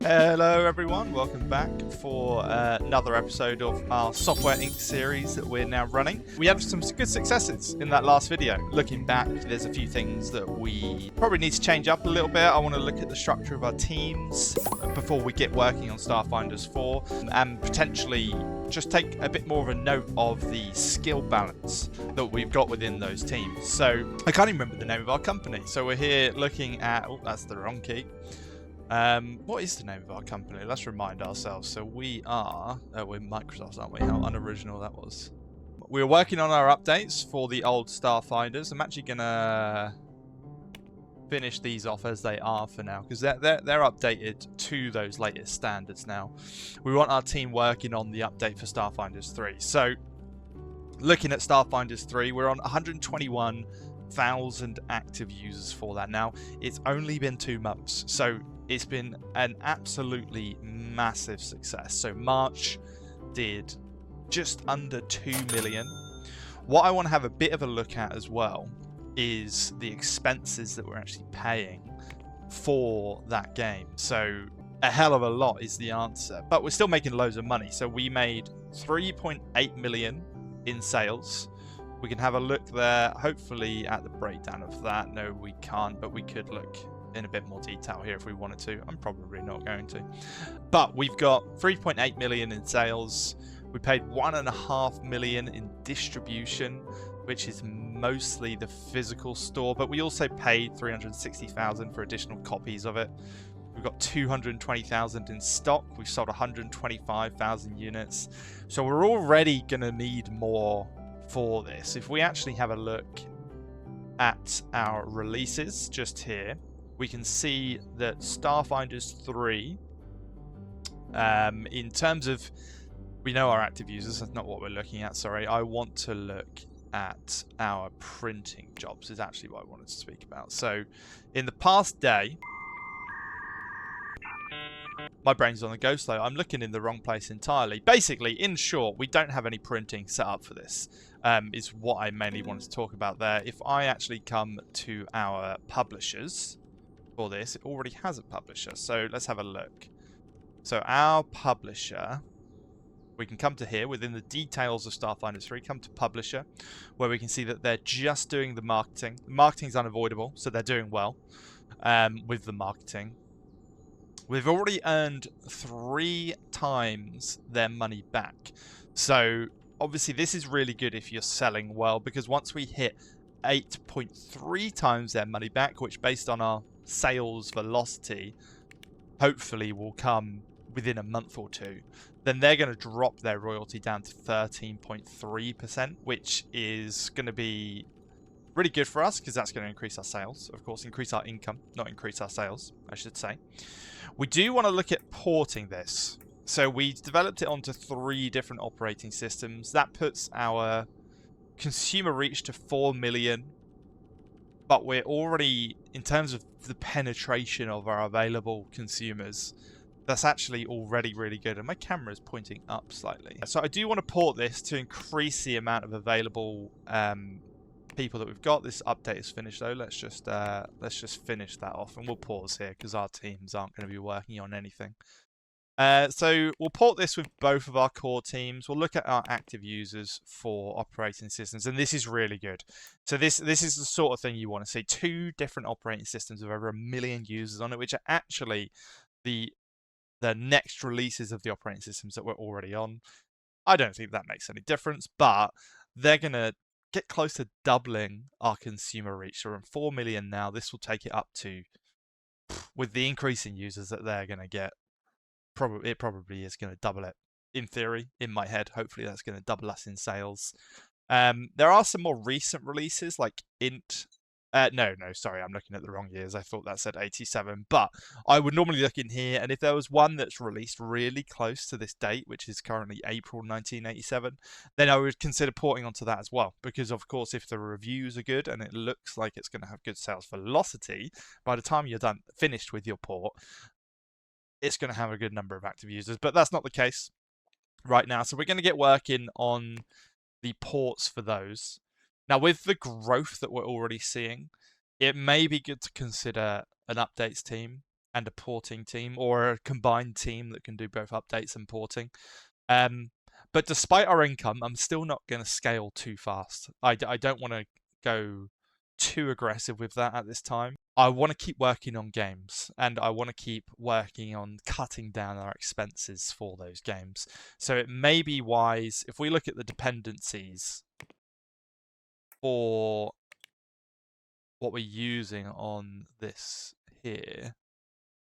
Hello everyone, welcome back for another episode of our Software Inc. series that we're now running. We had some good successes in that last video. Looking back, there's a few things that we probably need to change up a little bit. I want to look at the structure of our teams before we get working on Starfinders 4 and potentially just take a bit more of a note of the skill balance that we've got within those teams. So I can't even remember the name of our company. So we're here looking at, oh, that's the wrong key. What is the name of our company? Let's remind ourselves. So we are, we're Microsoft, aren't we? How unoriginal that was. We're working on our updates for the old Starfinders. I'm actually gonna finish these off as they are for now, because they're updated to those latest standards now. We want our team working on the update for Starfinders 3. So looking at Starfinders 3, we're on 121,000 active users for that now. It's only been 2 months, so it's been an absolutely massive success. So March did just under 2 million. What I want to have a bit of a look at as well is the expenses that we're actually paying for that game. So a hell of a lot is the answer, but we're still making loads of money. So we made 3.8 million in sales. We can have a look there, hopefully, at the breakdown of that. No, we can't, but we could look in a bit more detail here if we wanted to. I'm probably not going to. But we've got 3.8 million in sales. We paid 1.5 million in distribution, which is mostly the physical store, but we also paid 360,000 for additional copies of it. We've got 220,000 in stock. We've sold 125,000 units. So we're already going to need more for this. If we actually have a look at our releases just here, we can see that Starfinders 3, in terms of, we know our active users, that's not what we're looking at, sorry. I want to look at our printing jobs, is actually what I wanted to speak about. So in the past day, my brain's on the go slow. I'm looking in the wrong place entirely. Basically, in short, we don't have any printing set up for this, is what I mainly wanted to talk about there. If I actually come to our publishers for this, it already has a publisher. So let's have a look. So our publisher, we can come to here within the details of Starfinders 3, come to publisher, where we can see that they're just doing the marketing. The marketing's unavoidable, so they're doing well with the marketing. We've already earned 3 times their money back. So obviously this is really good if you're selling well, because once we hit 8.3 times their money back, which based on our sales velocity, hopefully will come within a month or 2, then they're going to drop their royalty down to 13.3%, which is going to be really good for us because that's going to increase our sales, of course, increase our income, not increase our sales, I should say. We do want to look at porting this. So we developed it onto 3 different operating systems. That puts our consumer reach to 4 million. But we're already, in terms of the penetration of our available consumers, that's actually already really good. And my camera is pointing up slightly. So I do want to port this to increase the amount of available people that we've got. This update is finished though. Let's just finish that off, and we'll pause here because our teams aren't going to be working on anything. So we'll port this with both of our core teams. We'll look at our active users for operating systems, and this is really good. So this is the sort of thing you want to see. 2 different operating systems with over 1 million users on it, which are actually the next releases of the operating systems that we're already on. I don't think that makes any difference, but they're going to get close to doubling our consumer reach. So we're on 4 million now. This will take it up to, with the increase in users that they're going to get, it probably is going to double it. In theory, in my head, hopefully that's going to double us in sales. There are some more recent releases like Int. No, sorry, I'm looking at the wrong years. I thought that said 87, but I would normally look in here, and if there was one that's released really close to this date, which is currently April 1987, then I would consider porting onto that as well, because of course, if the reviews are good and it looks like it's going to have good sales velocity, by the time you're finished with your port, it's going to have a good number of active users. But that's not the case right now, so we're going to get working on the ports for those. Now, with the growth that we're already seeing, it may be good to consider an updates team and a porting team, or a combined team that can do both updates and porting. But despite our income, I'm still not going to scale too fast. I don't want to go too aggressive with that at this time. I want to keep working on games, and I want to keep working on cutting down our expenses for those games. So it may be wise if we look at the dependencies for what we're using on this here.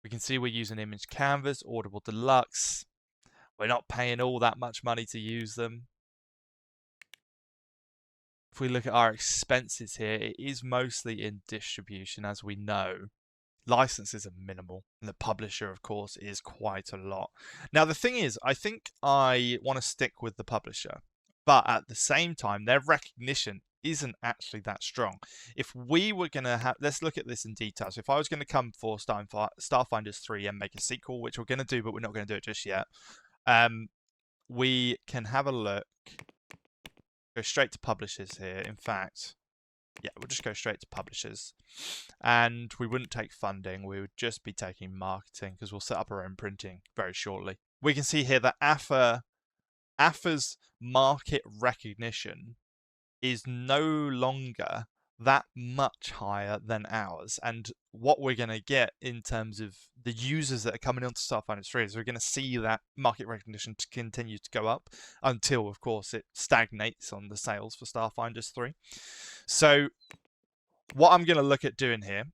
We can see we're using Image Canvas, Audible Deluxe. We're not paying all that much money to use them. If we look at our expenses here, it is mostly in distribution, as we know. Licenses are minimal, and the publisher, of course, is quite a lot. Now, the thing is, I think I want to stick with the publisher, but at the same time, their recognition isn't actually that strong. If we were going to have, let's look at this in detail. So if I was going to come for Starfinders 3 and make a sequel, which we're going to do, but we're not going to do it just yet, we can have a look. Go straight to publishers here. In fact, yeah, we'll just go straight to publishers. And we wouldn't take funding. We would just be taking marketing, because we'll set up our own printing very shortly. We can see here that AFA's market recognition is no longer that much higher than ours. And what we're going to get in terms of the users that are coming onto Starfinders 3 is we're going to see that market recognition to continue to go up until, of course, it stagnates on the sales for Starfinders 3. So what I'm going to look at doing here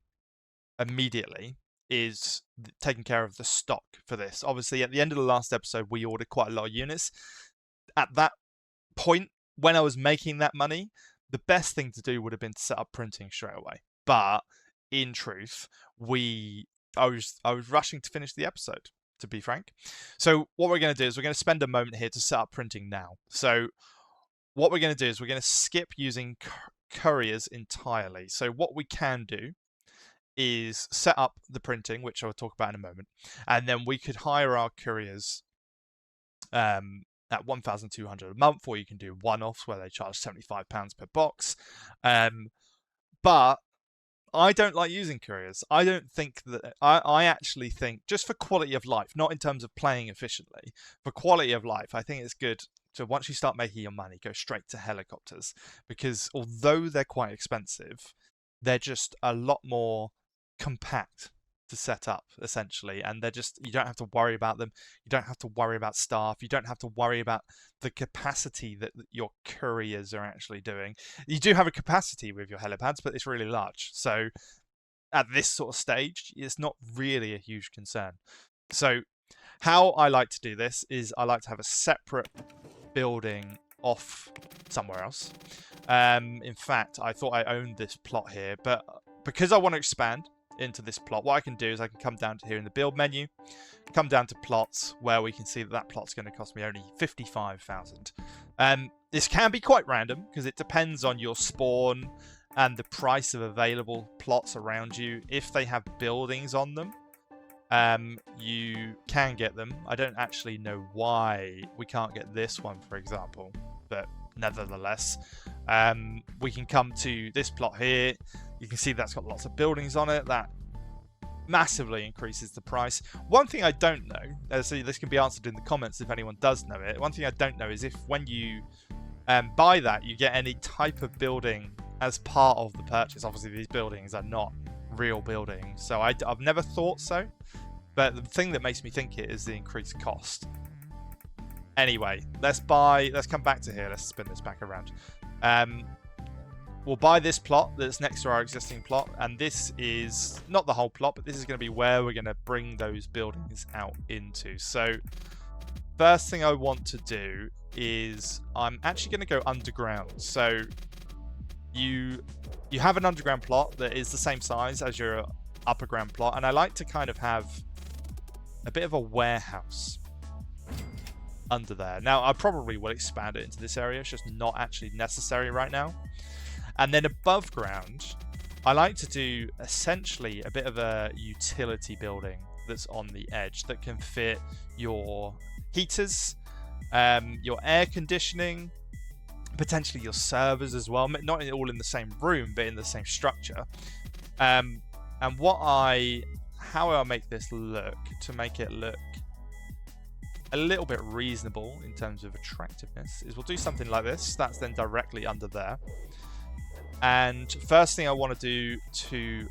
immediately is taking care of the stock for this. Obviously, at the end of the last episode, we ordered quite a lot of units. At that point, when I was making that money, the best thing to do would have been to set up printing straight away. But in truth, I was rushing to finish the episode, to be frank. So what we're going to do is we're going to spend a moment here to set up printing now. So what we're going to do is we're going to skip using couriers entirely. So what we can do is set up the printing, which I'll talk about in a moment, and then we could hire our couriers at 1,200 a month, or you can do one-offs where they charge £75 per box. But I don't like using couriers. I don't think that I actually think, just for quality of life, not in terms of playing efficiently, for quality of life, I think it's good to, once you start making your money, go straight to helicopters, because although they're quite expensive, they're just a lot more compact to set up, essentially, and they're just, you don't have to worry about them, you don't have to worry about staff, you don't have to worry about the capacity that your couriers are actually doing. You do have a capacity with your helipads, but it's really large, so at this sort of stage it's not really a huge concern. So how I like to do this is I like to have a separate building off somewhere else. In fact, I thought I owned this plot here, but because I want to expand into this plot, what I can do is I can come down to here in the build menu, come down to plots, where we can see that that plot's going to cost me only 55,000. This can be quite random because it depends on your spawn and the price of available plots around you. If they have buildings on them, you can get them. I don't actually know why we can't get this one, for example, but nevertheless, we can come to this plot here. You can see that's got lots of buildings on it. That massively increases the price. One thing I don't know, so this can be answered in the comments if anyone does know it. One thing I don't know is if when you buy that, you get any type of building as part of the purchase. Obviously, these buildings are not real buildings, so I've never thought so. But the thing that makes me think it is the increased cost. Anyway, let's come back to here. Let's spin this back around. We'll buy this plot that's next to our existing plot, and this is not the whole plot, but this is going to be where we're going to bring those buildings out into. So first thing I want to do is I'm actually going to go underground. So you have an underground plot that is the same size as your upper ground plot, and I like to kind of have a bit of a warehouse under there. Now, I probably will expand it into this area. It's just not actually necessary right now. And then above ground, I like to do essentially a bit of a utility building that's on the edge that can fit your heaters, your air conditioning, potentially your servers as well. Not all in the same room, but in the same structure. And what I how I'll make this look to make it look a little bit reasonable in terms of attractiveness is we'll do something like this. That's then directly under there. And first thing I want to do to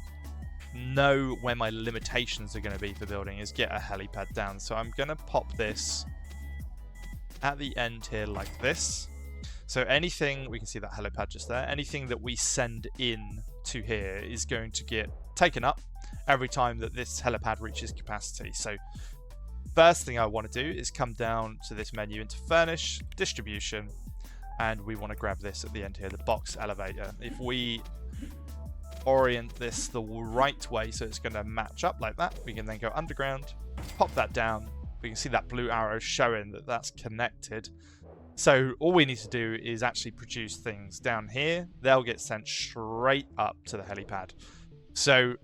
know where my limitations are going to be for building is get a helipad down. So I'm going to pop this at the end here like this. So anything, we can see that helipad just there, anything that we send in to here is going to get taken up every time that this helipad reaches capacity. So first thing I want to do is come down to this menu into Furnish, Distribution, and we want to grab this at the end here, the box elevator. If we orient this the right way so it's going to match up like that, we can then go underground, pop that down. We can see that blue arrow showing that that's connected. So all we need to do is actually produce things down here. They'll get sent straight up to the helipad. So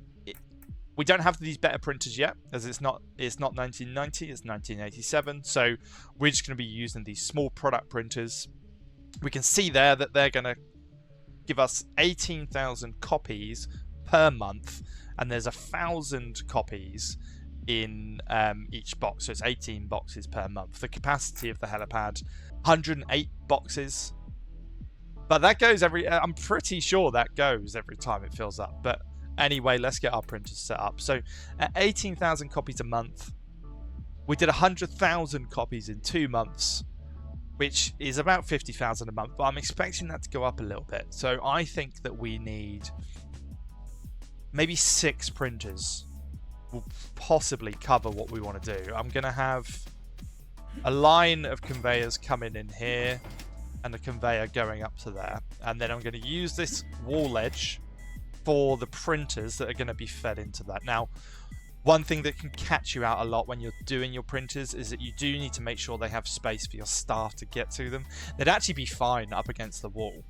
we don't have these better printers yet, as it's not 1990, it's 1987. So we're just going to be using these small product printers. We can see there that they're going to give us 18,000 copies per month, and there's 1,000 copies in each box, so it's 18 boxes per month. The capacity of the helipad, 108 boxes, but that goes I'm pretty sure that goes every time it fills up. But anyway, let's get our printers set up. So at 18,000 copies a month, we did 100,000 copies in 2 months, which is about 50,000 a month, but I'm expecting that to go up a little bit. So I think that we need maybe 6 printers will possibly cover what we want to do. I'm going to have a line of conveyors coming in here and a conveyor going up to there. And then I'm going to use this wall edge for the printers that are going to be fed into that. Now, one thing that can catch you out a lot when you're doing your printers is that you do need to make sure they have space for your staff to get to them. They'd actually be fine up against the wall.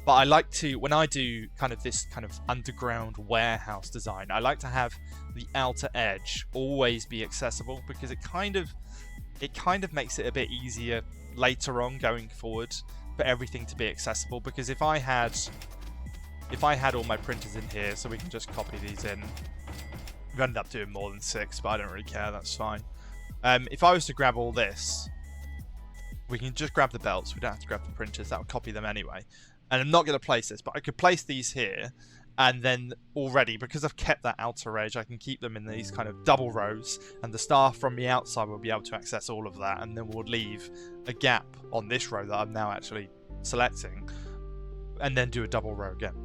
But I like to, when I do kind of this kind of underground warehouse design, I like to have the outer edge always be accessible, because it kind of makes it a bit easier later on going forward for everything to be accessible. Because if I had all my printers in here, so we can just copy these in, we ended up doing more than 6, but I don't really care, that's fine. If I was to grab all this, we can just grab the belts, we don't have to grab the printers, that would copy them anyway. And I'm not going to place this, but I could place these here, and then already, because I've kept that outer edge, I can keep them in these kind of double rows, and the staff from the outside will be able to access all of that, and then we'll leave a gap on this row that I'm now actually selecting, and then do a double row again.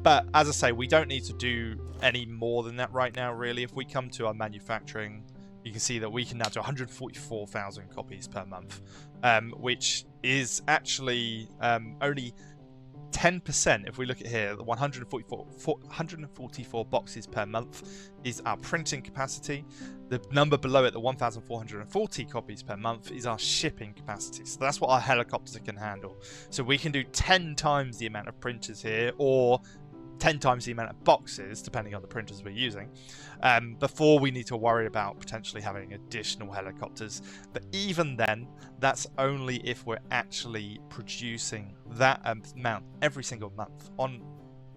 But as I say, we don't need to do any more than that right now, really. If we come to our manufacturing, you can see that we can now do 144,000 copies per month, which is actually only 10%. If we look at here, the 144 boxes per month is our printing capacity. The number below it, the 1,440 copies per month, is our shipping capacity. So that's what our helicopter can handle. So we can do 10 times the amount of printers here, or 10 times the amount of boxes, depending on the printers we're using, before we need to worry about potentially having additional helicopters. But even then, that's only if we're actually producing that amount every single month.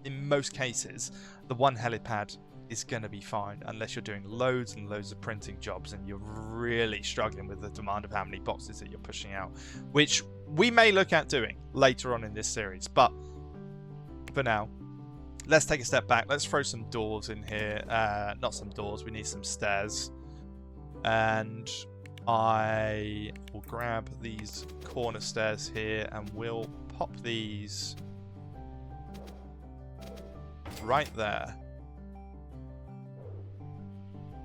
In most cases, the one helipad is going to be fine, unless you're doing loads and loads of printing jobs and you're really struggling with the demand of how many boxes that you're pushing out, which we may look at doing later on in this series. But for now, let's take a step back. Let's throw some doors in here. Not some doors, we need some stairs. And I will grab these corner stairs here and we'll pop these right there.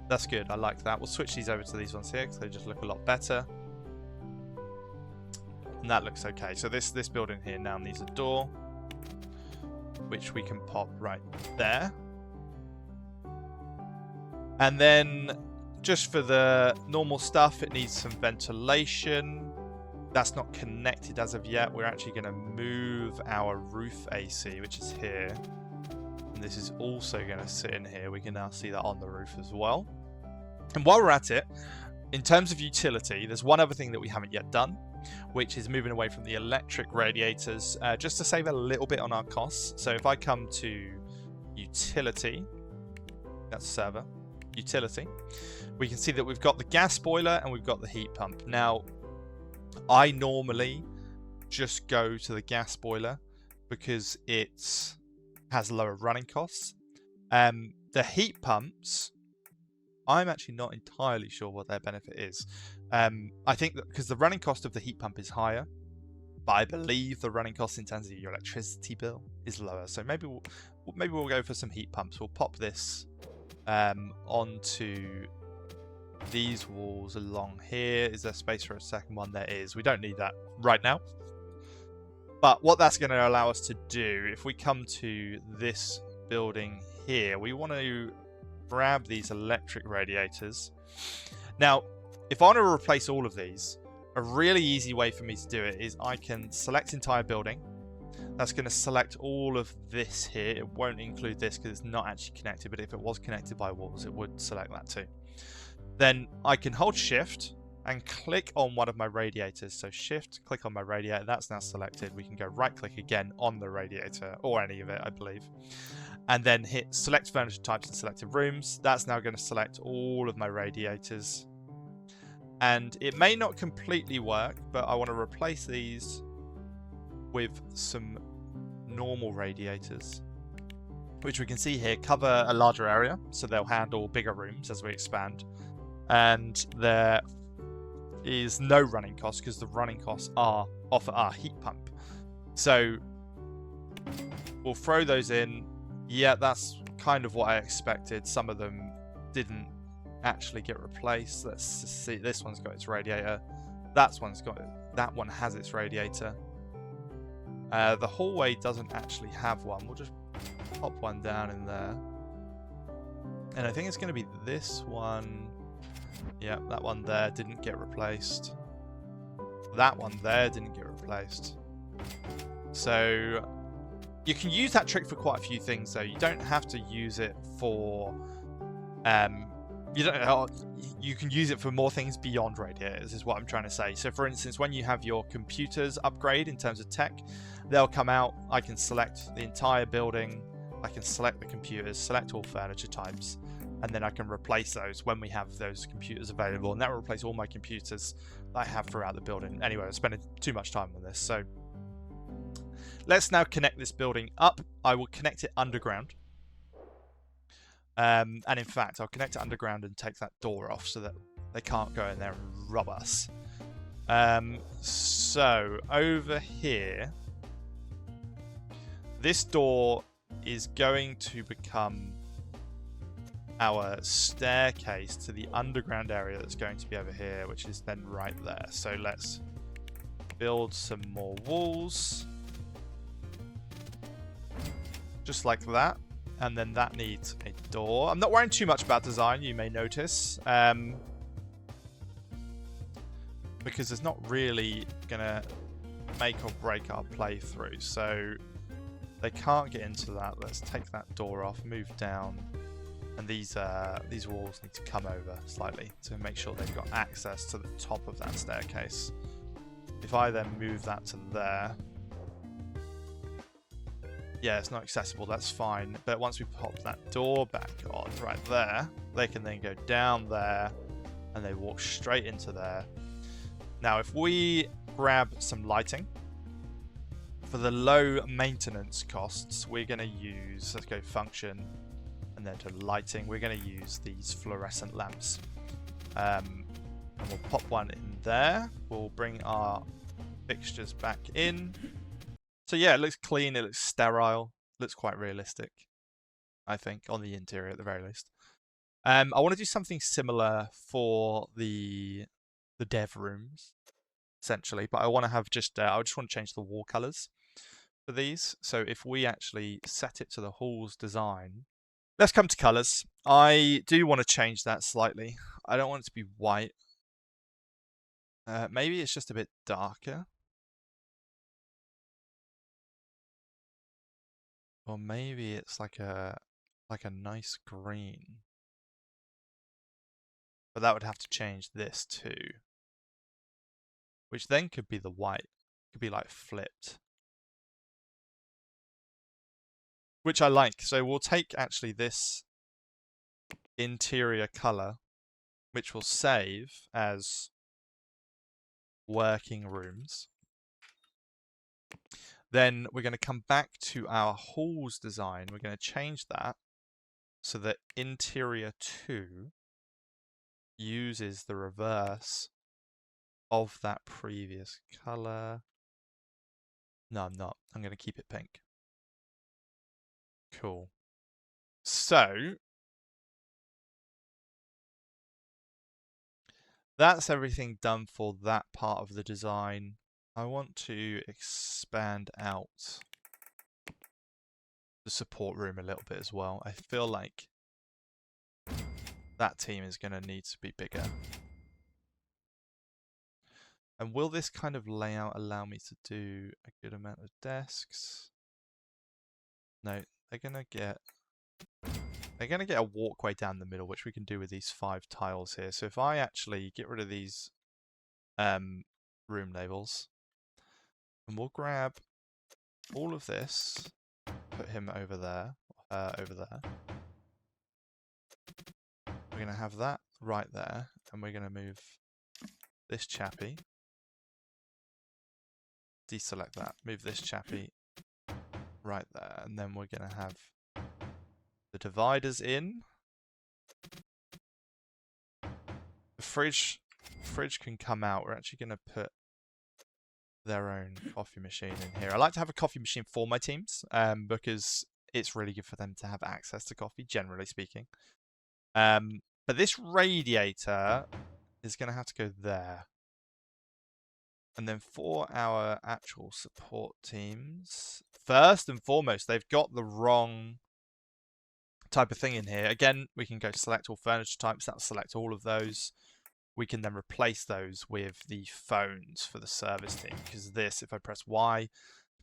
That's good, I like that. We'll switch these over to these ones here because they just look a lot better. And that looks okay. So this building here now needs a door, which we can pop right there. And then just for the normal stuff, it needs some ventilation. That's not connected as of yet. We're actually going to move our roof AC, which is here. And this is also going to sit in here. We can now see that on the roof as well. And while we're at it, in terms of utility, there's one other thing that we haven't yet done, which is moving away from the electric radiators, just to save a little bit on our costs. So if I come to utility, That's server. Utility. We can see that we've got the gas boiler and we've got the heat pump. Now, I normally just go to the gas boiler because it has lower running costs. The heat pumps, I'm actually not entirely sure what their benefit is. I think that because the running cost of the heat pump is higher, but I believe the running cost in terms of your electricity bill is lower. So maybe we'll go for some heat pumps. We'll pop this onto these walls along here. Is there space for a second one? There is. We don't need that right now. But what that's going to allow us to do, if we come to this building here, we want to grab these electric radiators. Now, if I want to replace all of these, a really easy way for me to do it is I can select entire building. That's going to select all of this here. It won't include this because it's not actually connected, but if it was connected by walls, it would select that too. Then I can hold shift and click on one of my radiators. So shift, click on my radiator, that's now selected. We can go right click again on the radiator, or any of it, I believe. And then hit select furniture types and selected rooms. That's now going to select all of my radiators. And it may not completely work, but I want to replace these with some normal radiators, which we can see here cover a larger area, so they'll handle bigger rooms as we expand. And there is no running cost because the running costs are off our heat pump. So we'll throw those in. Yeah, that's kind of what I expected. Some of them didn't actually get replaced. Let's see. This one's got its radiator. That one has its radiator. The hallway doesn't actually have one. We'll just pop one down in there. And I think it's going to be this one. Yeah, that one there didn't get replaced. That one there didn't get replaced. So you can use that trick for quite a few things, though. You don't have to use it for you can use it for more things beyond radiators, is what I'm trying to say. So for instance, when you have your computers upgrade in terms of tech, they'll come out. I can select the entire building. I can select the computers, select all furniture types, and then I can replace those when we have those computers available. And that will replace all my computers that I have throughout the building. Anyway, I'm spending too much time on this. So let's now connect this building up. I will connect it underground. And in fact, I'll connect it underground and take that door off so that they can't go in there and rob us. So over here, this door is going to become our staircase to the underground area that's going to be over here, which is then right there. So let's build some more walls. Just like that. And then that needs a door. I'm not worrying too much about design, you may notice. Because it's not really going to make or break our playthrough. So they can't get into that. Let's take that door off, move down. And these walls need to come over slightly to make sure they've got access to the top of that staircase. If I then move that to there, yeah, it's not accessible, that's fine. But once we pop that door back on right there, they can then go down there and they walk straight into there. Now, if we grab some lighting, for the low maintenance costs, we're going to use, let's go function, and then to lighting, we're going to use these fluorescent lamps. And we'll pop one in there. We'll bring our fixtures back in. So yeah, it looks clean, it looks sterile, looks quite realistic, I think, on the interior at the very least. I want to do something similar for the dev rooms, essentially, but I want to have just, I just want to change the wall colors for these. So if we actually set it to the hall's design, let's come to colors. I do want to change that slightly. I don't want it to be white. Maybe it's just a bit darker. Or maybe it's like a nice green. But that would have to change this too. Which then could be the white. Could be like flipped. Which I like. So we'll take actually this interior color, which will save as working rooms. Then we're going to come back to our halls design. We're going to change that so that interior 2 uses the reverse of that previous color. No, I'm not. I'm going to keep it pink. Cool. So that's everything done for that part of the design. I want to expand out the support room a little bit as well. I feel like that team is going to need to be bigger. And will this kind of layout allow me to do a good amount of desks? No, they're going to get a walkway down the middle, which we can do with these 5 tiles here. So if I actually get rid of these room labels, and we'll grab all of this, put him over there, over there. We're going to have that right there, and we're going to move this chappy. Deselect that, move this chappy right there, and then we're going to have the dividers in. The fridge can come out. We're actually going to put their own coffee machine in here. I like to have a coffee machine for my teams because it's really good for them to have access to coffee, generally speaking. But this radiator is going to have to go there. And then for our actual support teams, first and foremost, they've got the wrong type of thing in here. Again, we can go select all furniture types. That'll select all of those. We can then replace those with the phones for the service team. Because this, if I press Y,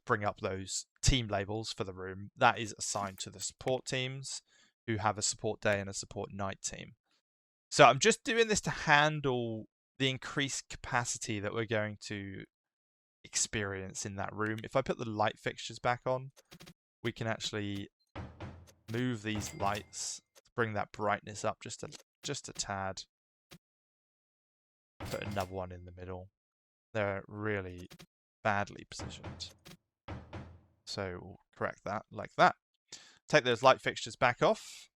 bring up those team labels for the room, that is assigned to the support teams who have a support day and a support night team. So I'm just doing this to handle the increased capacity that we're going to experience in that room. If I put the light fixtures back on, we can actually move these lights, bring that brightness up just a tad. Put another one in the middle. They're really badly positioned. So we'll correct that like that. Take those light fixtures back off.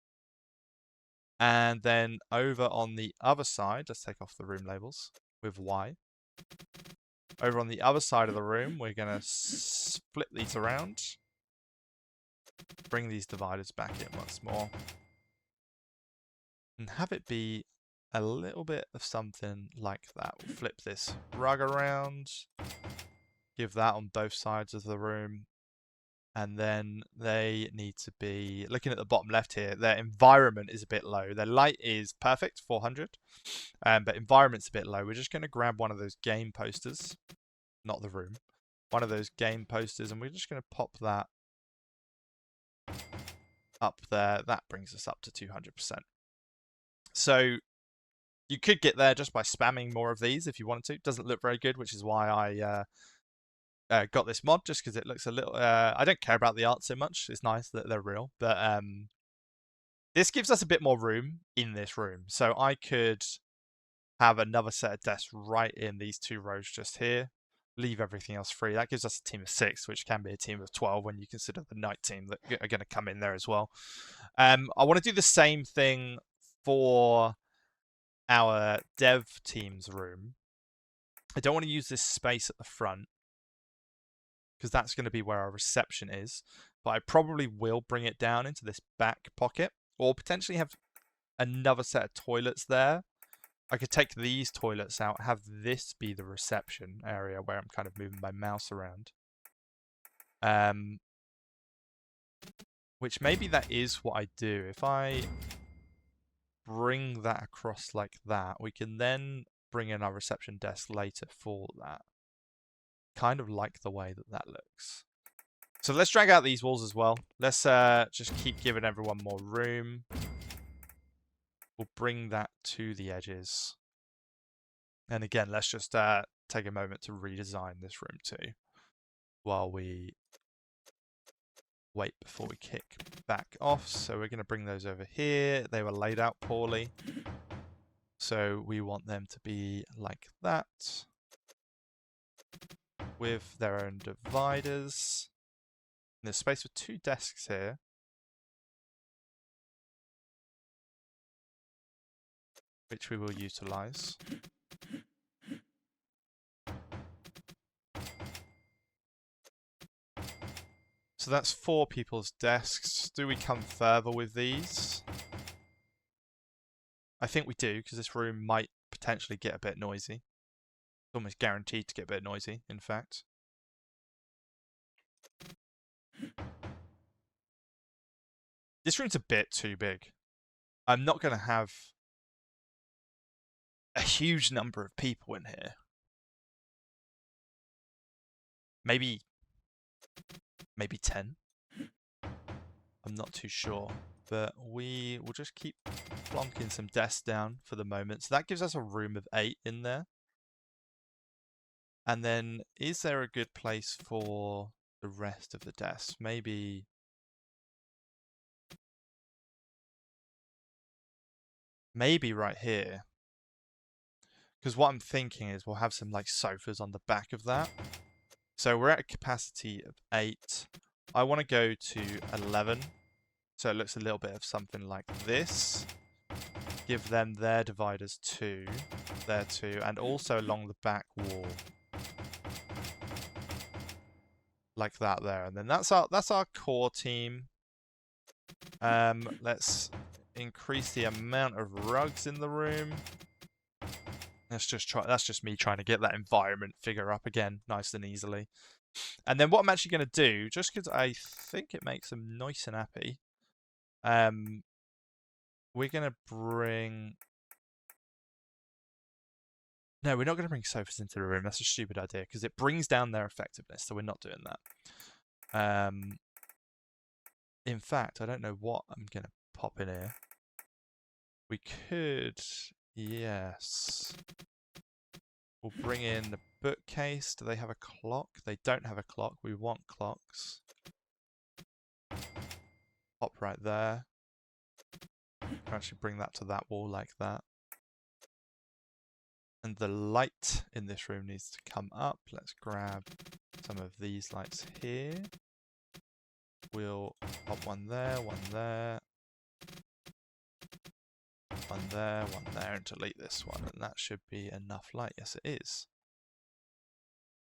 And then over on the other side, let's take off the room labels with Y. Over on the other side of the room, we're going to flip these around. Bring these dividers back in once more. And have it be a little bit of something like that. We'll flip this rug around. Give that on both sides of the room. And then they need to be, looking at the bottom left here, their environment is a bit low. Their light is perfect, 400, but environment's a bit low. We're just going to grab one of those game posters, not the room, one of those game posters, and we're just going to pop that up there. That brings us up to 200%. So you could get there just by spamming more of these if you wanted to. It doesn't look very good, which is why I got this mod, just because it looks a little... I don't care about the art so much. It's nice that they're real. But this gives us a bit more room in this room. So I could have another set of desks right in these 2 rows just here. Leave everything else free. That gives us a team of 6, which can be a team of 12 when you consider the night team that are going to come in there as well. I want to do the same thing for our dev team's room. I don't want to use this space at the front, because that's going to be where our reception is. But I probably will bring it down into this back pocket, or potentially have another set of toilets there. I could take these toilets out, have this be the reception area where I'm kind of moving my mouse around. Which maybe that is what I do. If I bring that across like that, we can then bring in our reception desk later for that. Kind of like the way that looks. So let's drag out these walls as well. Let's just keep giving everyone more room. We'll bring that to the edges. And again, let's just take a moment to redesign this room too, while we wait before we kick back off. So we're going to bring those over here. They were laid out poorly. So we want them to be like that, with their own dividers. And there's space for 2 desks here. Which we will utilize. So that's 4 people's desks. Do we come further with these? I think we do, because this room might potentially get a bit noisy. It's almost guaranteed to get a bit noisy, in fact. This room's a bit too big. I'm not going to have a huge number of people in here. Maybe 10. I'm not too sure. But we will just keep plonking some desks down for the moment. So that gives us a room of 8 in there. And then, is there a good place for the rest of the desks? Maybe right here. Because what I'm thinking is we'll have some like sofas on the back of that. So we're at a capacity of 8. I want to go to 11. So it looks a little bit of something like this. Give them their dividers too. There too. And also along the back wall. Like that there. And then that's our core team. Let's increase the amount of rugs in the room. That's just me trying to get that environment figure up again, nice and easily. And then what I'm actually going to do, just because I think it makes them nice and happy, we're going to bring... No, we're not going to bring sofas into the room. That's a stupid idea, because it brings down their effectiveness, so we're not doing that. In fact, I don't know what I'm going to pop in here. We could... Yes. We'll bring in the bookcase. Do they have a clock? They don't have a clock. We want clocks. Pop right there. Can actually bring that to that wall like that. And the light in this room needs to come up. Let's grab some of these lights here. We'll pop one there, one there. One there, and delete this one. And that should be enough light. Yes, it is.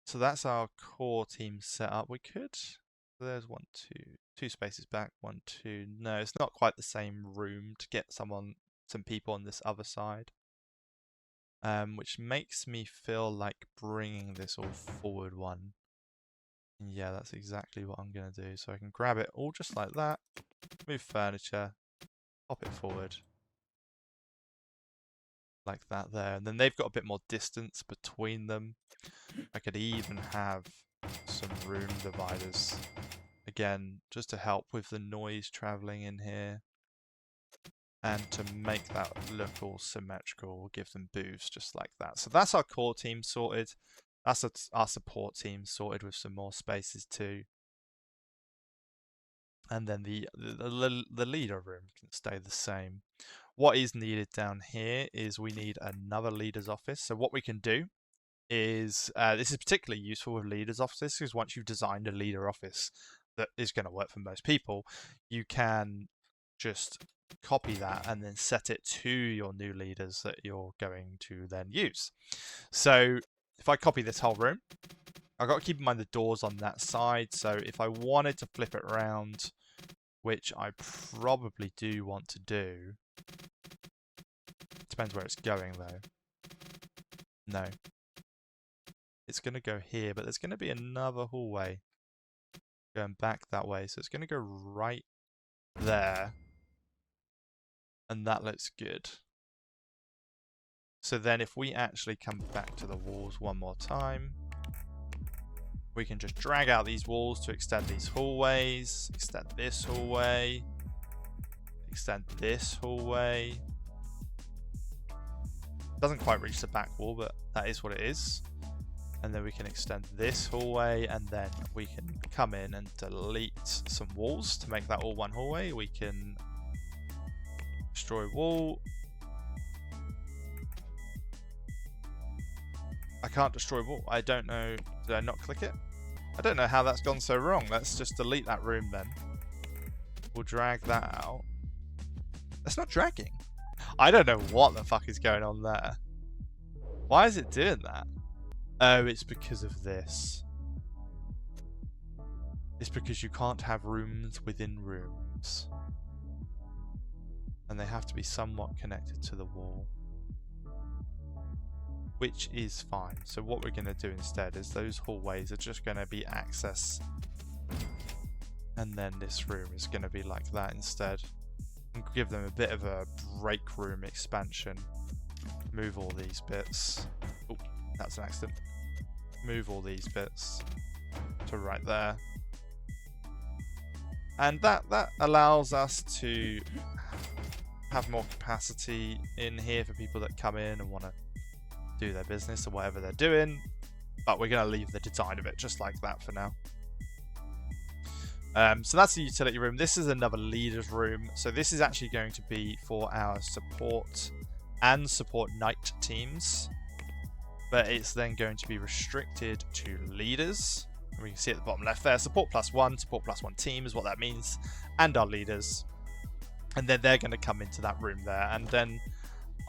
So that's our core team setup. We could... There's 1, 2, 2 spaces back. 1, 2. No, it's not quite the same room to get some people on this other side. Which makes me feel like bringing this all forward one. Yeah, that's exactly what I'm going to do. So I can grab it all just like that. Move furniture. Pop it forward. Like that there. And then they've got a bit more distance between them. I could even have some room dividers. Again, just to help with the noise travelling in here. And to make that look all symmetrical, we'll give them booths just like that. So that's our core team sorted. That's our support team sorted with some more spaces too. And then the leader room can stay the same. What is needed down here is we need another leader's office. So what we can do is, this is particularly useful with leader's offices, because once you've designed a leader office that is going to work for most people, you can just copy that and then set it to your new leaders that you're going to then use. So if I copy this whole room, I've got to keep in mind the doors on that side. So if I wanted to flip it around, which I probably do want to do, depends where it's going though. No. It's going to go here, but there's going to be another hallway going back that way. So it's going to go right there. And that looks good. So then if we actually come back to the walls one more time, we can just drag out these walls to extend these hallways, extend this hallway, extend this hallway. Doesn't quite reach the back wall, but that is what it is. And then we can extend this hallway, and then we can come in and delete some walls to make that all one hallway. We can destroy wall. I can't destroy wall. I don't know. Did I not click it? I don't know how that's gone so wrong. Let's just delete that room then. We'll drag that out. That's not dragging. I don't know what the fuck is going on there. Why is it doing that? Oh, it's because of this. It's because you can't have rooms within rooms. And they have to be somewhat connected to the wall. Which is fine. So what we're going to do instead is those hallways are just going to be access. And then this room is going to be like that instead. And give them a bit of a break room expansion. Move all these bits. Oh, that's an accident. Move all these bits to right there. And that allows us to have more capacity in here for people that come in and want to do their business or whatever they're doing. But we're going to leave the design of it just like that for now. So that's the utility room. This is another leader's room. So this is actually going to be for our support and support knight teams. But it's then going to be restricted to leaders. And we can see at the bottom left there, support +1 team is what that means. And our leaders. And then they're going to come into that room there. And then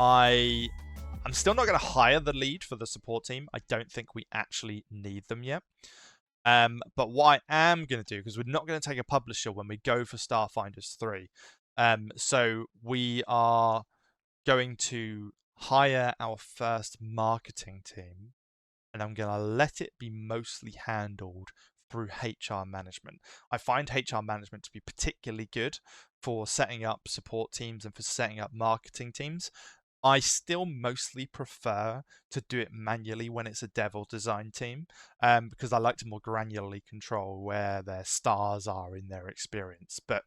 I'm still not going to hire the lead for the support team. I don't think we actually need them yet. But what I am going to do, because we're not going to take a publisher when we go for Starfinders 3. So we are going to hire our first marketing team, and I'm going to let it be mostly handled through HR management. I find HR management to be particularly good for setting up support teams and for setting up marketing teams. I still mostly prefer to do it manually when it's a dev or design team, because I like to more granularly control where their stars are in their experience. But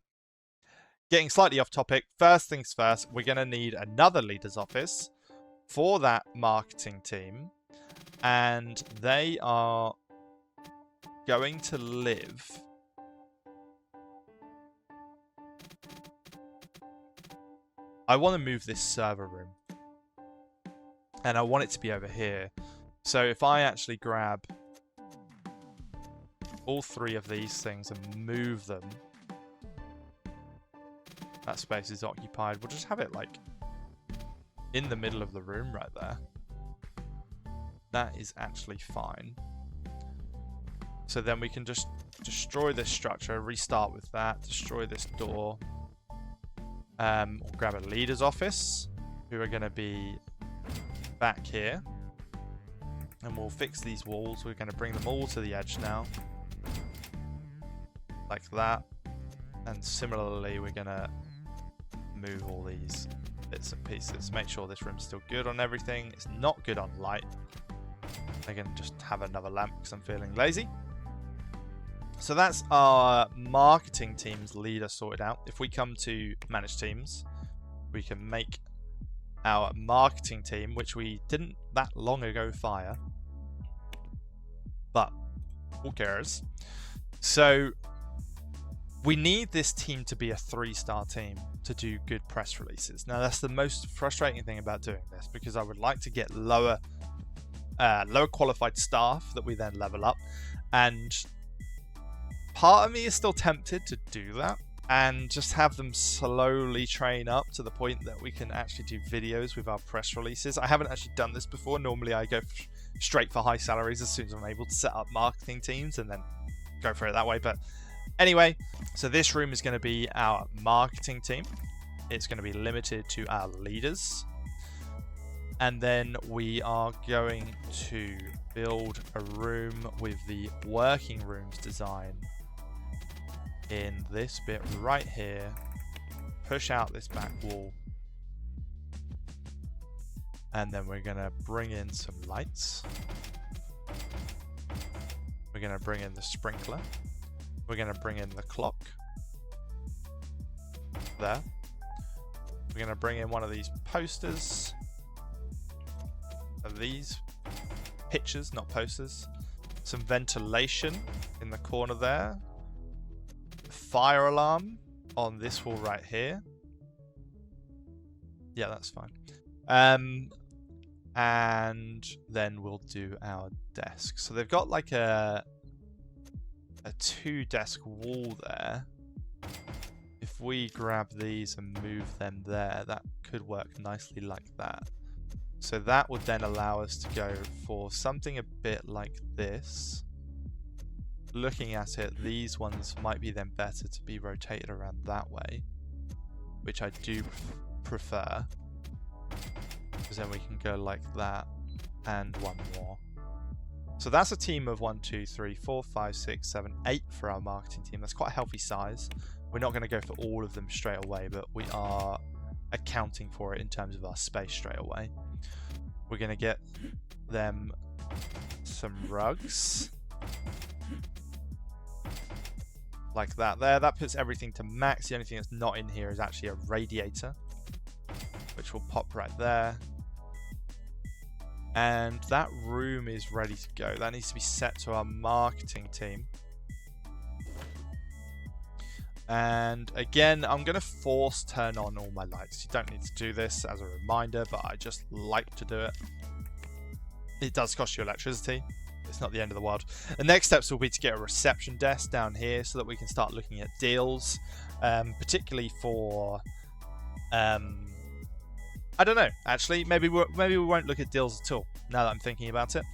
getting slightly off topic, first things first, we're going to need another leader's office for that marketing team, and they are going to live I want to move this server room, and I want it to be over here. So if I actually grab all three of these things and move them, that space is occupied. We'll just have it like in the middle of the room right there. That is actually fine. So then we can just destroy this structure, restart with that, destroy this door. We'll grab a leader's office, who are going to be back here. And we'll fix these walls. We're going to bring them all to the edge now. Like that. And similarly, we're going to move all these bits and pieces. Make sure this room's still good on everything. It's not good on light. I'm going to just have another lamp because I'm feeling lazy. So that's our marketing team's leader sorted out. If we come to manage teams, we can make our marketing team, which we didn't that long ago fire. But who cares? So we need this team to be a 3-star team to do good press releases. Now that's the most frustrating thing about doing this, because I would like to get lower qualified staff that we then level up, and part of me is still tempted to do that and just have them slowly train up to the point that we can actually do videos with our press releases. I haven't actually done this before. Normally I go straight for high salaries as soon as I'm able to set up marketing teams and then go for it that way. But anyway, so this room is going to be our marketing team. It's going to be limited to our leaders. And then we are going to build a room with the working rooms design in this bit right here. Push out this back wall. And then we're going to bring in some lights. We're going to bring in the sprinkler. We're going to bring in the clock. There. We're going to bring in one of these posters. Of these pictures, not posters. Some ventilation in the corner there. Fire alarm on this wall right here. Yeah, that's fine. And then we'll do our desk. So they've got like a 2-desk wall there. If we grab these and move them there, that could work nicely like that. So that would then allow us to go for something a bit like this. Looking at it, these ones might be then better to be rotated around that way, which I do prefer, because then we can go like that and one more. So that's a team of 1, 2, 3, 4, 5, 6, 7, 8 for our marketing team. That's quite a healthy size. We're not going to go for all of them straight away, but we are accounting for it in terms of our space straight away. We're going to get them some rugs. Like that there. That puts everything to max. The only thing that's not in here is actually a radiator, which will pop right there. And that room is ready to go. That needs to be set to our marketing team. And again, I'm going to force turn on all my lights. You don't need to do this as a reminder, but I just like to do it. It does cost you electricity. It's not the end of the world. The next steps will be to get a reception desk down here so that we can start looking at deals, particularly for... I don't know, actually. Maybe we won't look at deals at all, now that I'm thinking about it.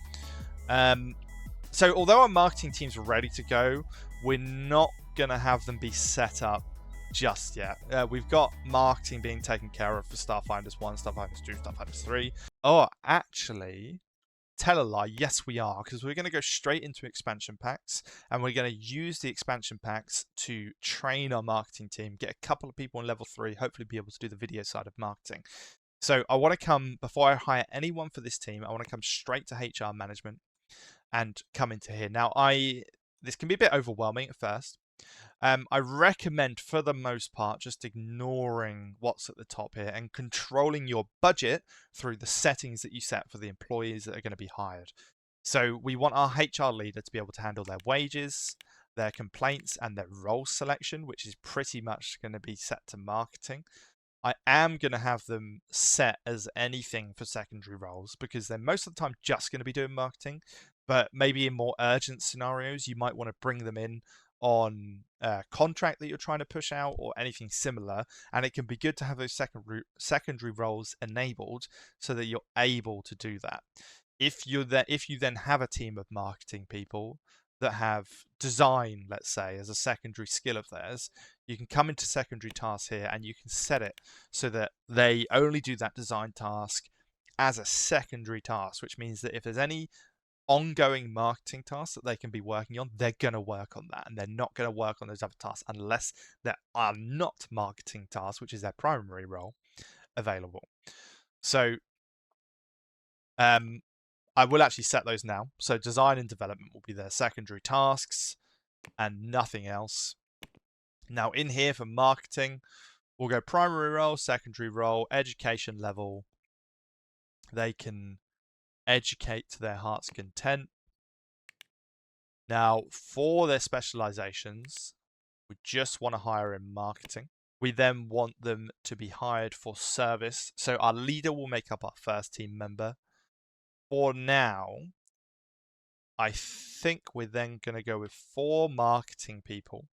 So although our marketing team's ready to go, we're not going to have them be set up just yet. We've got marketing being taken care of for Starfinders 1, Starfinders 2, Starfinders 3. Oh, actually, tell a lie, yes we are, because we're going to go straight into expansion packs, and we're going to use the expansion packs to train our marketing team, get a couple of people on level 3, hopefully be able to do the video side of marketing. So I want to come, before I hire anyone for this team, I want to come straight to HR management and come into here. Now, this can be a bit overwhelming at first. I recommend, for the most part, just ignoring what's at the top here and controlling your budget through the settings that you set for the employees that are going to be hired. So we want our HR leader to be able to handle their wages, their complaints, and their role selection, which is pretty much going to be set to marketing. I am going to have them set as anything for secondary roles, because they're most of the time just going to be doing marketing, but maybe in more urgent scenarios, you might want to bring them in on a contract that you're trying to push out or anything similar, and it can be good to have those secondary roles enabled so that you're able to do that. If you then have a team of marketing people that have design, let's say, as a secondary skill of theirs, you can come into secondary tasks here and you can set it so that they only do that design task as a secondary task, which means that if there's any ongoing marketing tasks that they can be working on, they're going to work on that, and they're not going to work on those other tasks unless there are not marketing tasks, which is their primary role, available. So I will actually set those now. So design and development will be their secondary tasks and nothing else. Now in here for marketing, we'll go primary role, secondary role, education level. They can educate to their heart's content. Now for their specializations, we just want to hire in marketing. We then want them to be hired for service. So our leader will make up our first team member. For now, I think we're then going to go with 4 marketing people.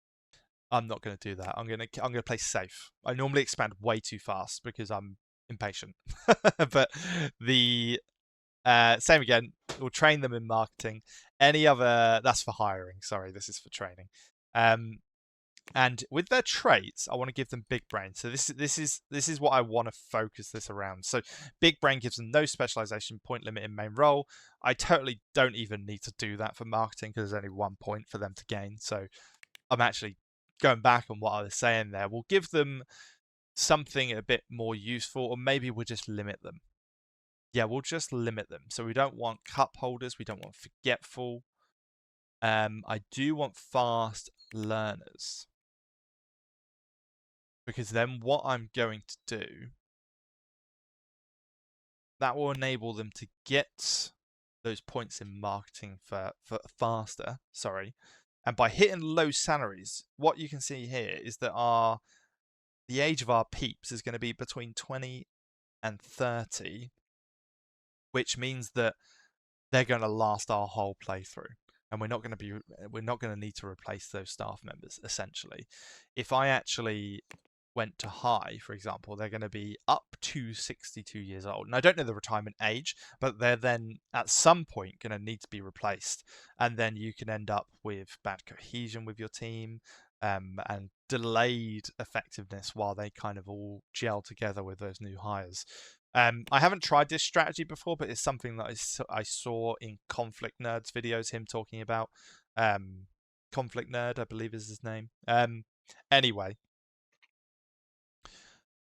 I'm not going to do that. I'm going to play safe. I normally expand way too fast because I'm impatient. But the same again. We'll train them in marketing. Any other, that's for hiring. Sorry, this is for training. And with their traits, I want to give them big brain. So this is what I want to focus this around. So big brain gives them no specialization, point limit in main role. I totally don't even need to do that for marketing because there's only 1 point for them to gain. So I'm actually going back on what I was saying there. We'll give them something a bit more useful, or maybe we'll just limit them. Yeah, we'll just limit them. So we don't want cup holders. We don't want forgetful. I do want fast learners. Because then what I'm going to do, that will enable them to get those points in marketing for faster. Sorry. And by hitting low salaries, what you can see here is that the age of our peeps is going to be between 20 and 30, which means that they're going to last our whole playthrough, and we're not going to need to replace those staff members. Essentially, if I actually went to high, for example, they're going to be up to 62 years old. And I don't know the retirement age, but they're then at some point going to need to be replaced. And then you can end up with bad cohesion with your team, and delayed effectiveness while they kind of all gel together with those new hires. I haven't tried this strategy before, but it's something that I saw in Conflict Nerd's videos, him talking about. Conflict Nerd, I believe is his name. Anyway.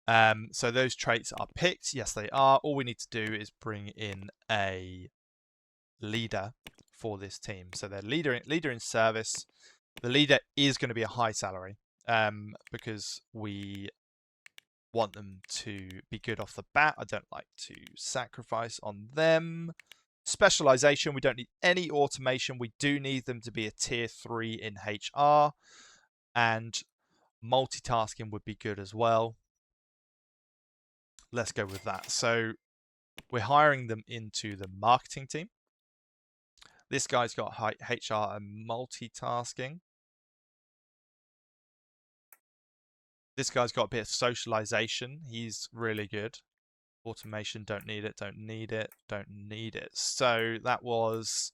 So those traits are picked. Yes, they are. All we need to do is bring in a leader for this team. So they're leader in service. The leader is going to be a high salary, because we want them to be good off the bat. I don't like to sacrifice on them. Specialization, we don't need any automation. We do need them to be a tier 3 in HR, and multitasking would be good as well. Let's go with that. So we're hiring them into the marketing team. This guy's got HR and multitasking. This guy's got a bit of socialization. He's really good. Automation, don't need it, don't need it, don't need it. So that was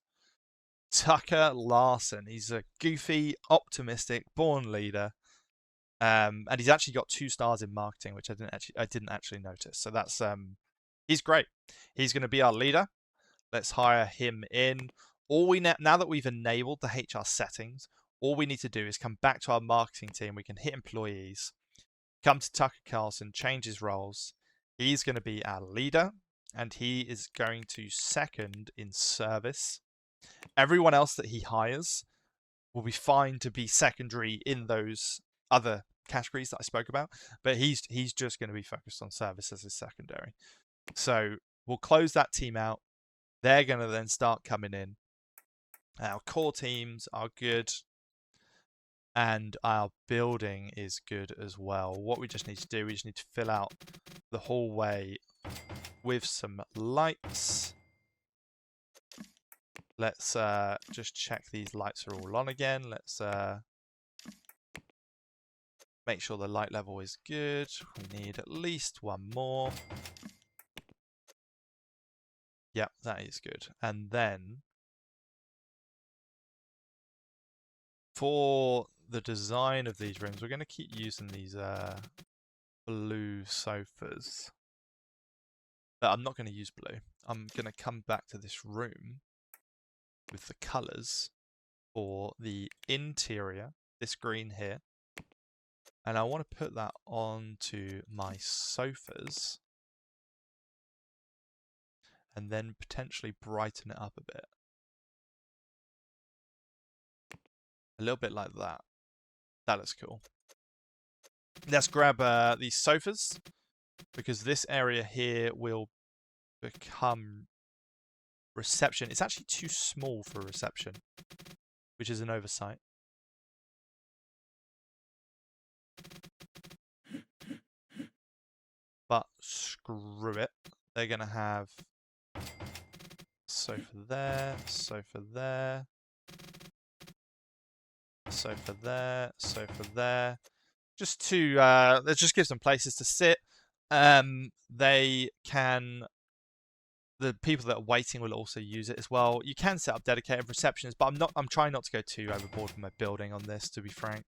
Tucker Larson. He's a goofy, optimistic, born leader. And he's actually got 2 stars in marketing, which I didn't actually notice. So that's he's great. He's going to be our leader. Let's hire him in. Now that we've enabled the HR settings, all we need to do is come back to our marketing team. We can hit employees, come to Tucker Carlson, change his roles. He's going to be our leader, and he is going to second in service. Everyone else that he hires will be fine to be secondary in those other categories that I spoke about, but he's just going to be focused on service as his secondary. So we'll close that team out. They're going to then start coming in. Our core teams are good, and our building is good as well. What we just need to do, we just need to fill out the hallway with some lights. Let's just check these lights are all on again. Let's make sure the light level is good. We need at least 1 more. Yep, that is good. And then for the design of these rooms, we're going to keep using these blue sofas. But I'm not going to use blue. I'm going to come back to this room with the colours for the interior, this green here. And I want to put that onto my sofas. And then potentially brighten it up a bit. A little bit like that. That looks cool. Let's grab these sofas, because this area here will become reception. It's actually too small for reception, which is an oversight. But screw it. They're going to have sofa there, sofa there, sofa there, sofa there. Just to let's just give them places to sit. The people that are waiting will also use it as well. You can set up dedicated receptions, but I'm trying not to go too overboard with my building on this, to be frank.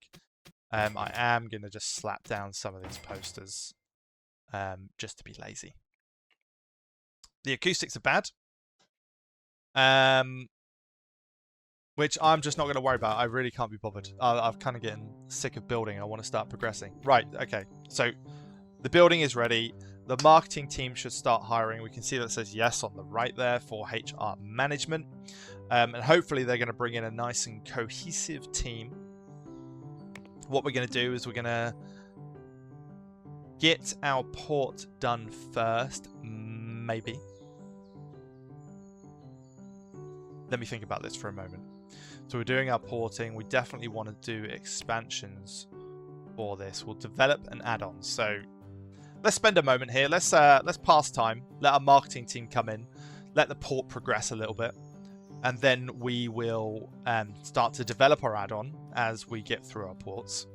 I am going to just slap down some of these posters, just to be lazy. The acoustics are bad, which I'm just not going to worry about. I really can't be bothered. I'm kind of getting sick of building. I want to start progressing. Right, okay. So the building is ready. The marketing team should start hiring. We can see that it says yes on the right there for HR management. And hopefully they're going to bring in a nice and cohesive team. What we're going to do is we're going to get our port done first, maybe. let me think about this for a moment. So we're doing our porting. We definitely want to do expansions for this. We'll develop an add-on. So let's spend a moment here. Let's pass time. Let our marketing team come in. Let the port progress a little bit. And then we will start to develop our add-on as we get through our ports.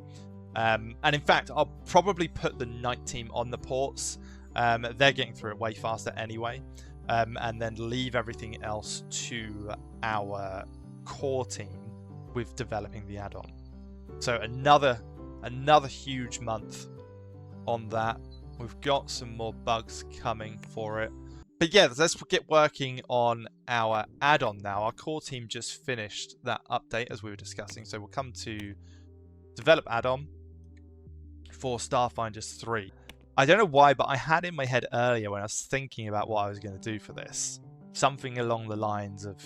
And in fact, I'll probably put the night team on the ports. They're getting through it way faster anyway. And then leave everything else to our core team with developing the add-on. So another huge month on that. We've got some more bugs coming for it. But yeah, let's get working on our add-on now. Our core team just finished that update as we were discussing. So we'll come to develop add-on for Starfinders 3. I don't know why, but I had in my head earlier when I was thinking about what I was going to do for this, something along the lines of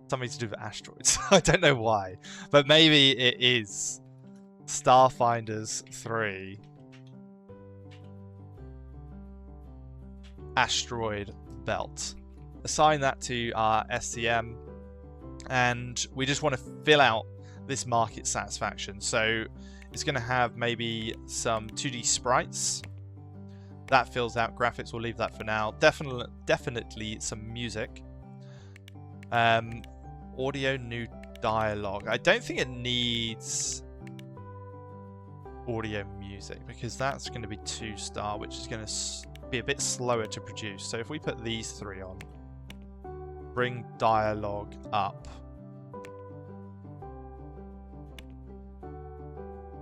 something to do with asteroids. I don't know why, but maybe it is Starfinders 3 asteroid belt. Assign that to our STM, and we just want to fill out this market satisfaction. So it's going to have maybe some 2D sprites. That fills out graphics. We'll leave that for now. Definitely some music. Audio, new dialogue. I don't think it needs audio music because that's going to be 2-star, which is going to be a bit slower to produce. So if we put these 3 on, bring dialogue up,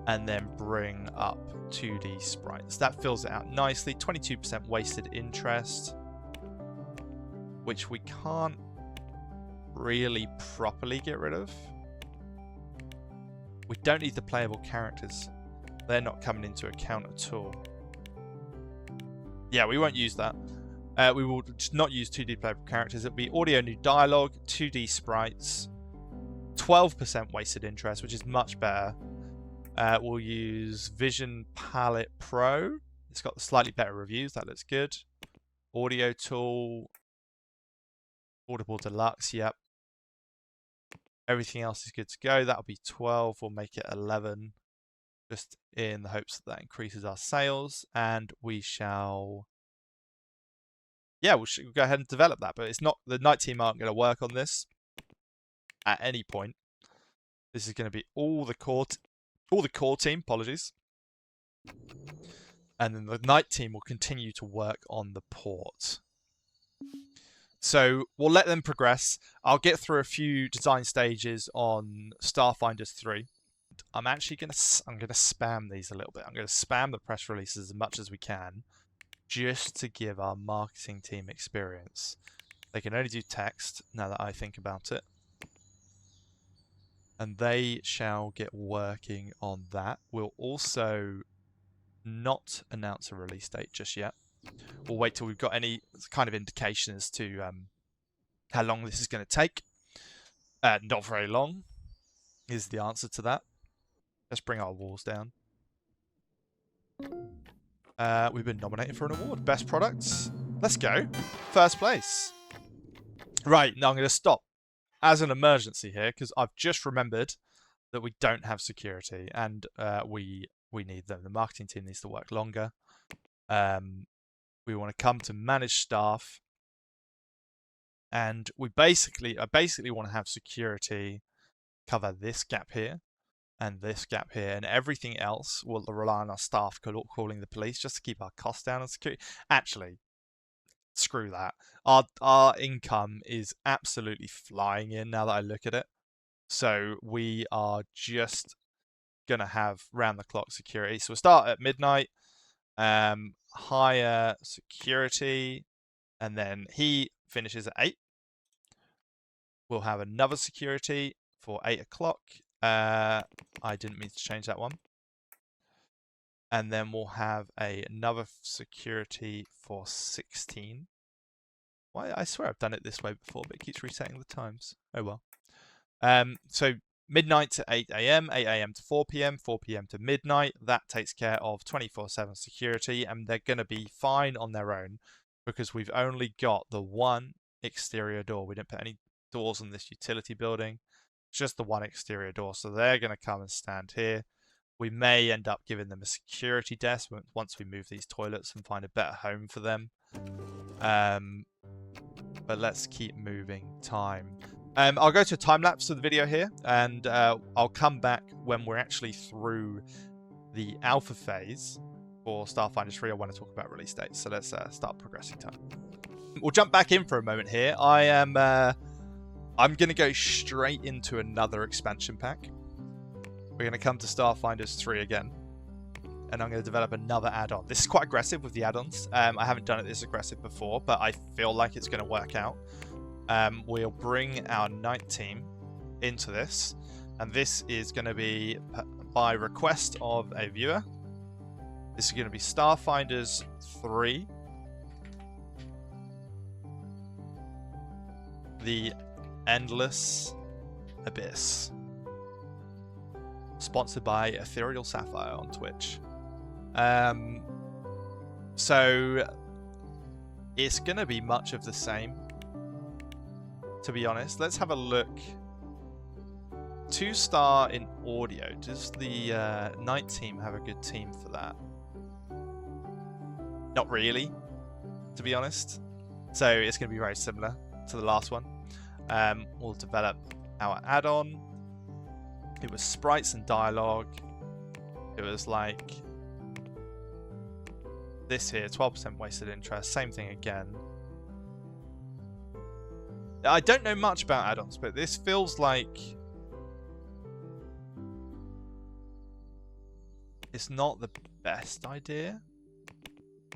and then bring up 2D sprites. That fills it out nicely. 22% wasted interest, which we can't really properly get rid of. We don't need the playable characters. They're not coming into account at all. Yeah, we won't use that. We will just not use 2D playable characters. It'll be audio, new dialogue, 2D sprites, 12% wasted interest, which is much better. We'll use Vision Palette Pro. It's got slightly better reviews. That looks good. Audio tool. Audible Deluxe. Yep. Everything else is good to go. That'll be 12. We'll make it 11. Just in the hopes that increases our sales. And we shall... yeah, we'll go ahead and develop that. But it's not... the night team aren't going to work on this at any point. This is going to be all the core team, apologies. And then the night team will continue to work on the port. So we'll let them progress. I'll get through a few design stages on Starfinders 3. I'm actually going to spam these a little bit. I'm going to spam the press releases as much as we can, just to give our marketing team experience. They can only do text, now that I think about it. And they shall get working on that. We'll also not announce a release date just yet. We'll wait till we've got any kind of indication as to how long this is going to take. Not very long is the answer to that. Let's bring our walls down. We've been nominated for an award. Best products. Let's go. First place. Right, now I'm going to stop as an emergency here because I've just remembered that we don't have security and we need them. The marketing team needs to work longer. We want to come to manage staff, and I basically want to have security cover this gap here and this gap here, and everything else will rely on our staff calling the police just to keep our costs down on security. Actually, screw that. Our income is absolutely flying in now that I look at it. So we are just gonna have round the clock security. So we'll start at midnight, hire security, and then he finishes at 8. We'll have another security for 8 o'clock. I didn't mean to change that one. And then we'll have another security for 16. Why? I swear I've done it this way before, but it keeps resetting the times. Oh well. So midnight to 8 AM, 8 AM to 4 PM, 4 PM to midnight. That takes care of 24/7 security, and they're going to be fine on their own because we've only got the one exterior door. We didn't put any doors on this utility building. It's just the one exterior door, so they're going to come and stand here. We may end up giving them a security desk once we move these toilets and find a better home for them. But let's keep moving time. I'll go to a time lapse of the video here, and I'll come back when we're actually through the alpha phase for Starfinder 3. I want to talk about release dates, so let's start progressing time. We'll jump back in for a moment here. I'm going to go straight into another expansion pack. We're going to come to Starfinders 3 again, and I'm going to develop another add-on. This is quite aggressive with the add-ons. I haven't done it this aggressive before, but I feel like it's going to work out. We'll bring our night team into this, and this is going to be by request of a viewer. This is going to be Starfinders 3. The Endless Abyss. Sponsored by Ethereal Sapphire on Twitch. So it's going to be much of the same, to be honest. Let's have a look. 2-star in audio. Does the night team have a good team for that? Not really, to be honest. So it's going to be very similar to the last one. We'll develop our add-on. It was sprites and dialogue. It was like this here, 12% wasted interest. Same thing again. I don't know much about add-ons, but this feels like it's not the best idea,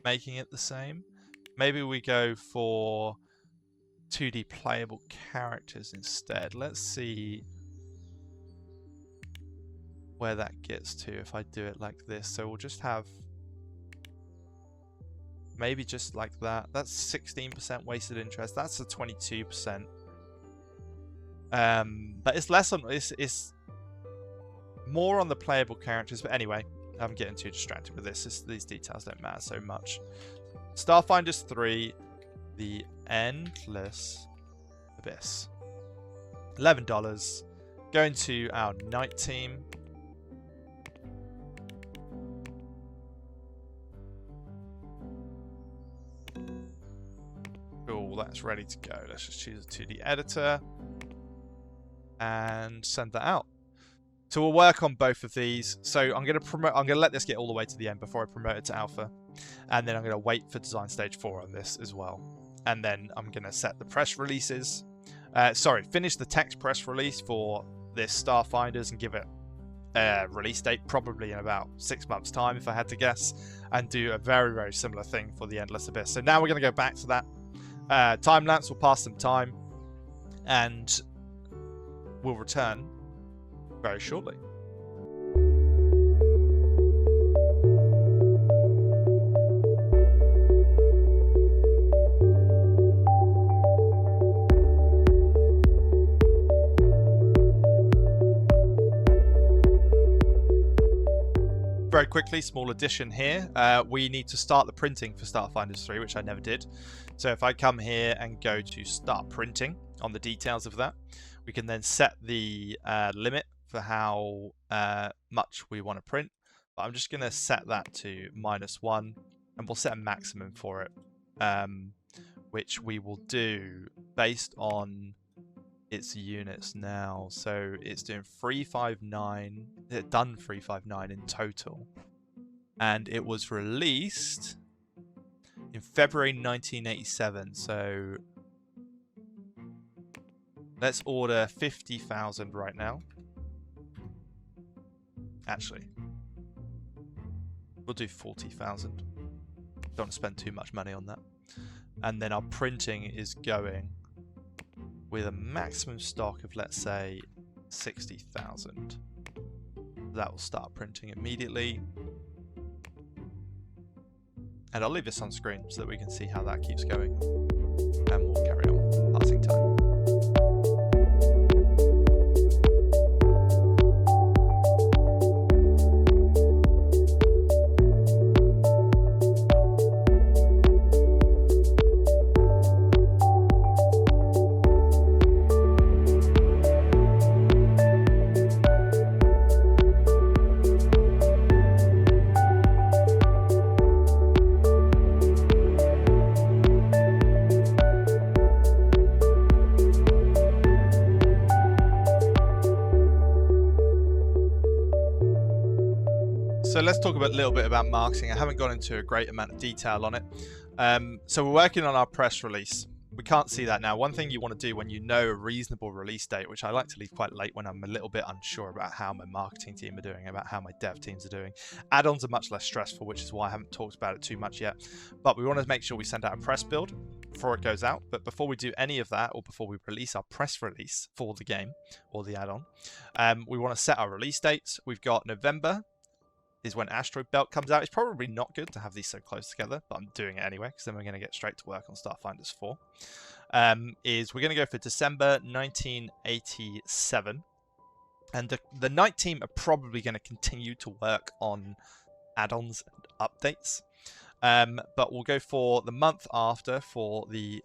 making it the same. Maybe we go for 2D playable characters instead. Let's see where that gets to if I do it like this. So we'll just have maybe just like that. That's 16% wasted interest. That's a 22%. But it's less on it's more on the playable characters. But anyway, I'm getting too distracted with this. These details don't matter so much. Starfinders 3, the Endless Abyss. $11. Going to our night team. Cool, that's ready to go. Let's just choose a 2D editor and send that out. So we'll work on both of these. So I'm going to let this get all the way to the end before I promote it to alpha, and then I'm going to wait for design stage 4 on this as well. And then I'm going to set the press releases. Finish the text press release for this Starfinders and give it a release date probably in about 6 months' time, if I had to guess, and do a very, very similar thing for the Endless Abyss. So now we're going to go back to that. Time lapse will pass some time, and we'll return very shortly. Very quickly, small addition here. We need to start the printing for Starfinders 3, which I never did. So if I come here and go to start printing on the details of that, we can then set the limit for how much we want to print. But I'm just going to set that to -1, and we'll set a maximum for it, which we will do based on its units now. So it's doing 359, done 359 in total, and it was released in February 1987. So let's order 50,000 right now. Actually, we'll do 40,000. Don't want to spend too much money on that. And then our printing is going with a maximum stock of, let's say, 60,000. That will start printing immediately. And I'll leave this on screen so that we can see how that keeps going. And we'll carry on passing time. So let's talk a little bit about marketing. I haven't gone into a great amount of detail on it. So we're working on our press release. We can't see that now. One thing you want to do when you know a reasonable release date, which I like to leave quite late when I'm a little bit unsure about how my marketing team are doing, about how my dev teams are doing. Add-ons are much less stressful, which is why I haven't talked about it too much yet. But we want to make sure we send out a press build before it goes out. But before we do any of that, or before we release our press release for the game or the add-on, we want to set our release dates. We've got November is when Asteroid Belt comes out. It's probably not good to have these so close together, but I'm doing it anyway, because then we're going to get straight to work on Starfinders 4. We're going to go for December 1987. And the Night team are probably going to continue to work on add-ons and updates. But we'll go for the month after for the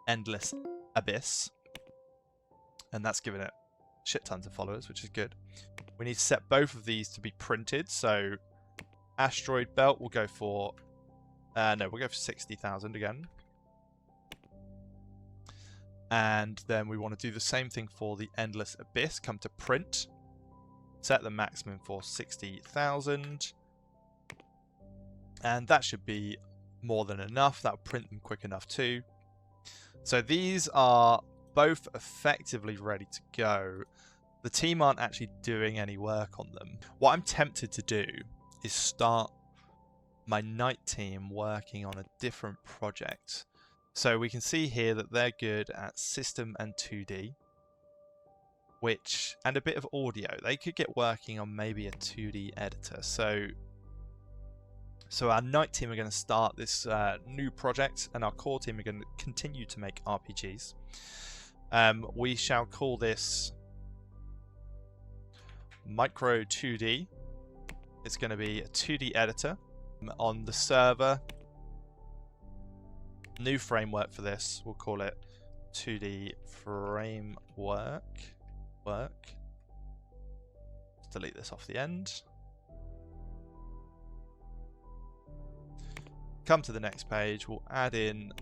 Endless Abyss. And that's given it shit tons of followers, which is good. We need to set both of these to be printed. So Asteroid Belt will go for... no, we'll go for 60,000 again. And then we want to do the same thing for the Endless Abyss. Come to print. Set the maximum for 60,000. And that should be more than enough. That'll print them quick enough too. So these are both effectively ready to go. The team aren't actually doing any work on them. What I'm tempted to do is start my Night team working on a different project. So we can see here that they're good at system and 2D, and a bit of audio. They could get working on maybe a 2D editor. So our Night team are going to start this new project, and our core team are going to continue to make RPGs. We shall call this Micro 2D. It's going to be a 2D editor on the server. New framework for this. We'll call it 2D framework. Delete this off the end. Come to the next page. We'll add in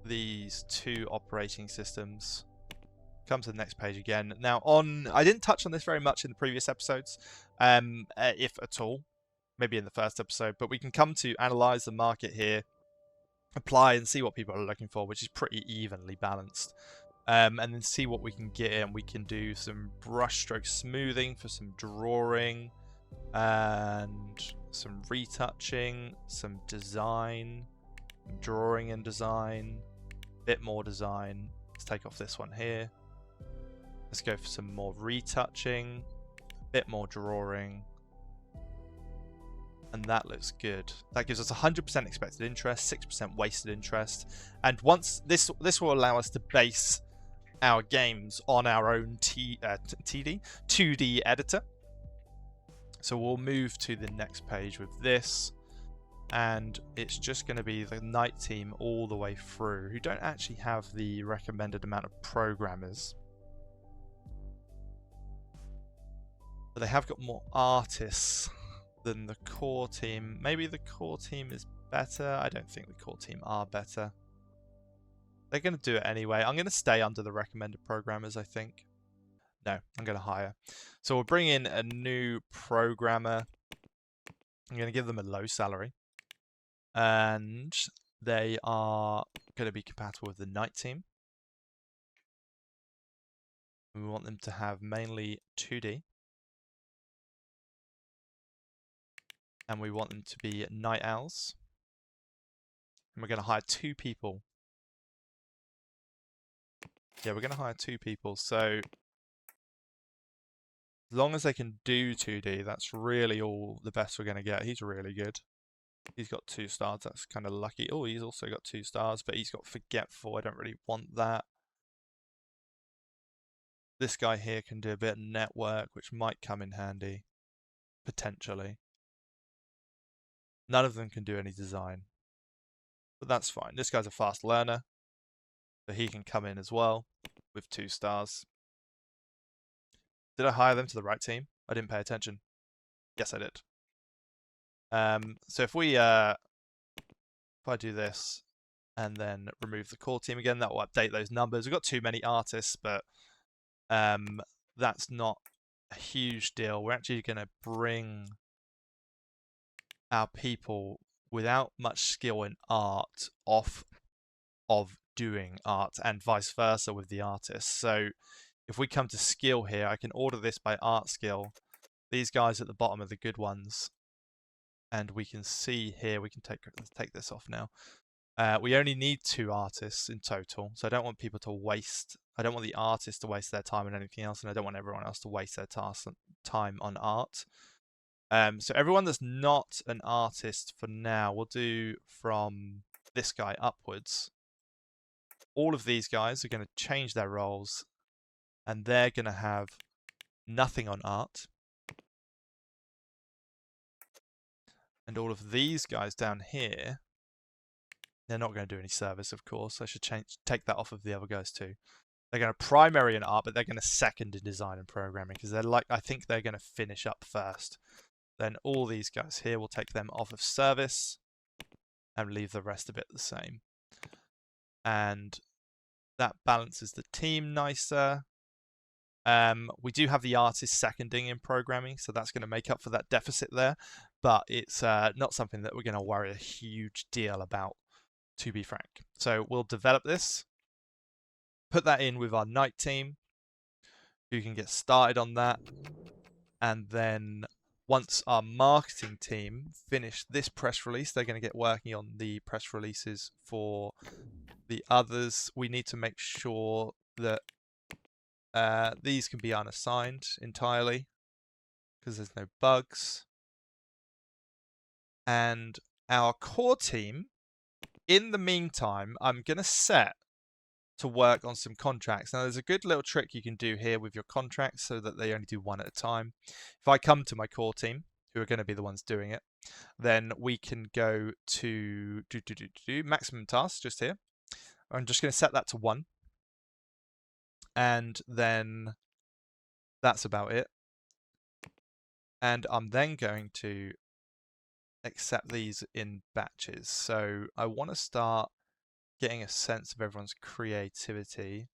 these two operating systems. Come to the next page again. Now I didn't touch on this very much in the previous episodes, if at all, maybe in the first episode, but we can come to analyze the market here, apply and see what people are looking for, which is pretty evenly balanced, and then see what we can get in. We can do some brushstroke smoothing for some drawing and some retouching, some design, drawing and design, a bit more design. Let's take off this one here. Let's go for some more retouching, a bit more drawing, and that looks good. That gives us 100% expected interest, 6% wasted interest, and once this will allow us to base our games on our own 2D editor. So we'll move to the next page with this, and it's just going to be the Night team all the way through, who don't actually have the recommended amount of programmers. But they have got more artists than the core team. Maybe the core team is better. I don't think the core team are better. They're going to do it anyway. I'm going to stay under the recommended programmers, I think. No, I'm going to hire. So we'll bring in a new programmer. I'm going to give them a low salary. And they are going to be compatible with the Night team. We want them to have mainly 2D. And we want them to be Night Owls. And we're going to hire 2 people. Yeah, we're going to hire 2 people. So as long as they can do 2D, that's really all the best we're going to get. He's really good. He's got 2 stars. That's kind of lucky. Oh, he's also got 2 stars, but he's got Forgetful. I don't really want that. This guy here can do a bit of network, which might come in handy. Potentially. None of them can do any design. But that's fine. This guy's a fast learner. So he can come in as well with 2 stars. Did I hire them to the right team? I didn't pay attention. Yes, I did. So if I do this and then remove the core team again, that will update those numbers. We've got too many artists, but that's not a huge deal. We're actually going to bring our people without much skill in art off of doing art, and vice versa with the artists. So if we come to skill here, I can order this by art skill. These guys at the bottom are the good ones. And we can see here, we can take this off now. We only need 2 artists in total. So I don't want people to waste, I don't want the artists to waste their time on anything else, and I don't want everyone else to waste their time on art. So everyone that's not an artist for now, we'll do from this guy upwards. All of these guys are going to change their roles, and they're going to have nothing on art. And all of these guys down here, they're not going to do any service, of course. I should take that off of the other guys too. They're going to primary in art, but they're going to second in design and programming, because they're like, I think they're going to finish up first. Then all these guys here, we'll take them off of service and leave the rest of it the same. And that balances the team nicer. We do have the artist seconding in programming, so that's going to make up for that deficit there. But it's not something that we're going to worry a huge deal about, to be frank. So we'll develop this, put that in with our night team, who can get started on that. And then once our marketing team finish this press release, they're going to get working on the press releases for the others. We need to make sure that these can be unassigned entirely, because there's no bugs. And our core team, in the meantime, I'm going to set to work on some contracts. Now, there's a good little trick you can do here with your contracts so that they only do one at a time. If I come to my core team, who are going to be the ones doing it, then we can go to maximum tasks just here. I'm just going to set that to 1. And then that's about it. And I'm then going to accept these in batches. So I want to start getting a sense of everyone's creativity.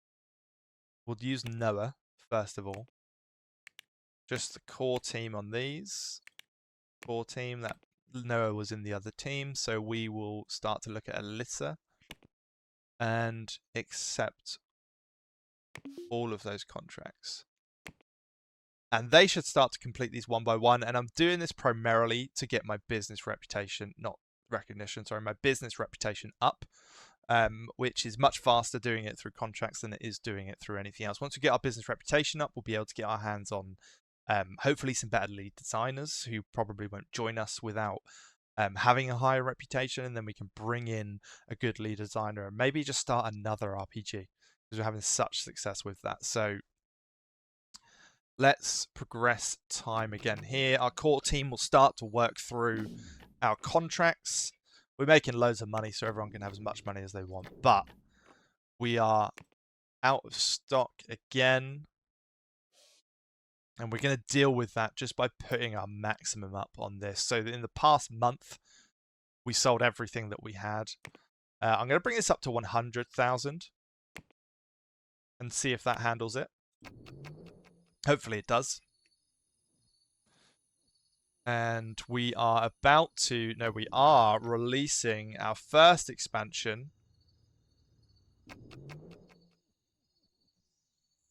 We'll use Noah first of all. Just the core team on these. Core team, that Noah was in the other team. So we will start to look at Alyssa and accept all of those contracts. And they should start to complete these one by one. And I'm doing this primarily to get my business reputation, not recognition, sorry, my business reputation up, which is much faster doing it through contracts than it is doing it through anything else. Once we get our business reputation up, we'll be able to get our hands on hopefully some better lead designers who probably won't join us without having a higher reputation. And then we can bring in a good lead designer and maybe just start another RPG, because we're having such success with that. So let's progress time again here. Our core team will start to work through our contracts. We're making loads of money, so everyone can have as much money as they want. But we are out of stock again. And we're going to deal with that just by putting our maximum up on this. So in the past month, we sold everything that we had. I'm going to bring this up to 100,000 and see if that handles it. Hopefully it does. And we are about to, no, we are releasing our first expansion,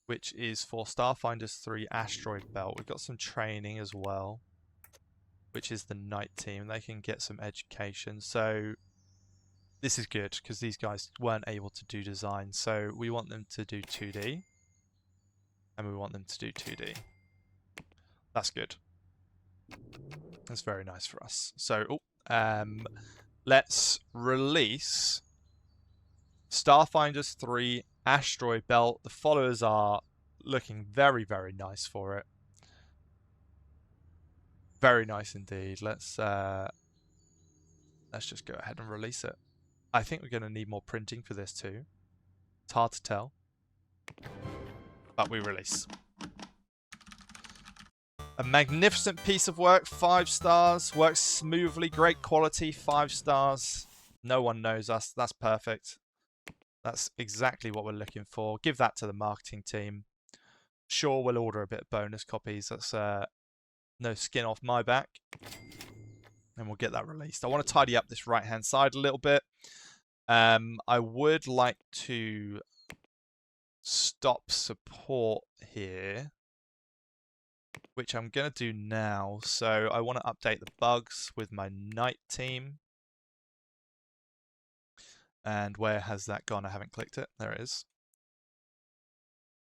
which is for Starfinders 3 Asteroid Belt. We've got some training as well, which is the night team. They can get some education. So this is good because these guys weren't able to do design. So we want them to do 2D. And we want them to do 2D. That's good. That's very nice for us. So let's release Starfinders 3 Asteroid Belt. The followers are looking very, very nice for it. Very nice indeed. Let's just go ahead and release it. I think we're going to need more printing for this too. It's hard to tell. But we release. A magnificent piece of work, 5 stars, works smoothly, great quality, 5 stars. No one knows us, that's perfect. That's exactly what we're looking for. Give that to the marketing team. Sure, we'll order a bit of bonus copies. That's no skin off my back. And we'll get that released. I want to tidy up this right-hand side a little bit. I would like to stop support here, which I'm going to do now. So I want to update the bugs with my night team. And where has that gone? I haven't clicked it. There it is.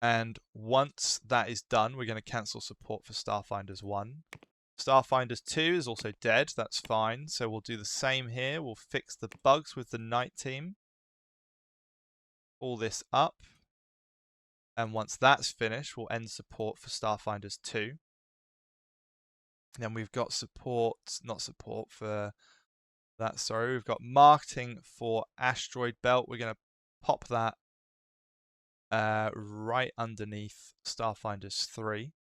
And once that is done, we're going to cancel support for Starfinders 1. Starfinders 2 is also dead. That's fine. So we'll do the same here. We'll fix the bugs with the night team. All this up. And once that's finished, we'll end support for Starfinders 2. And then we've got support, not support for that, sorry. We've got marketing for Asteroid Belt. We're going to pop that right underneath Starfinders 3.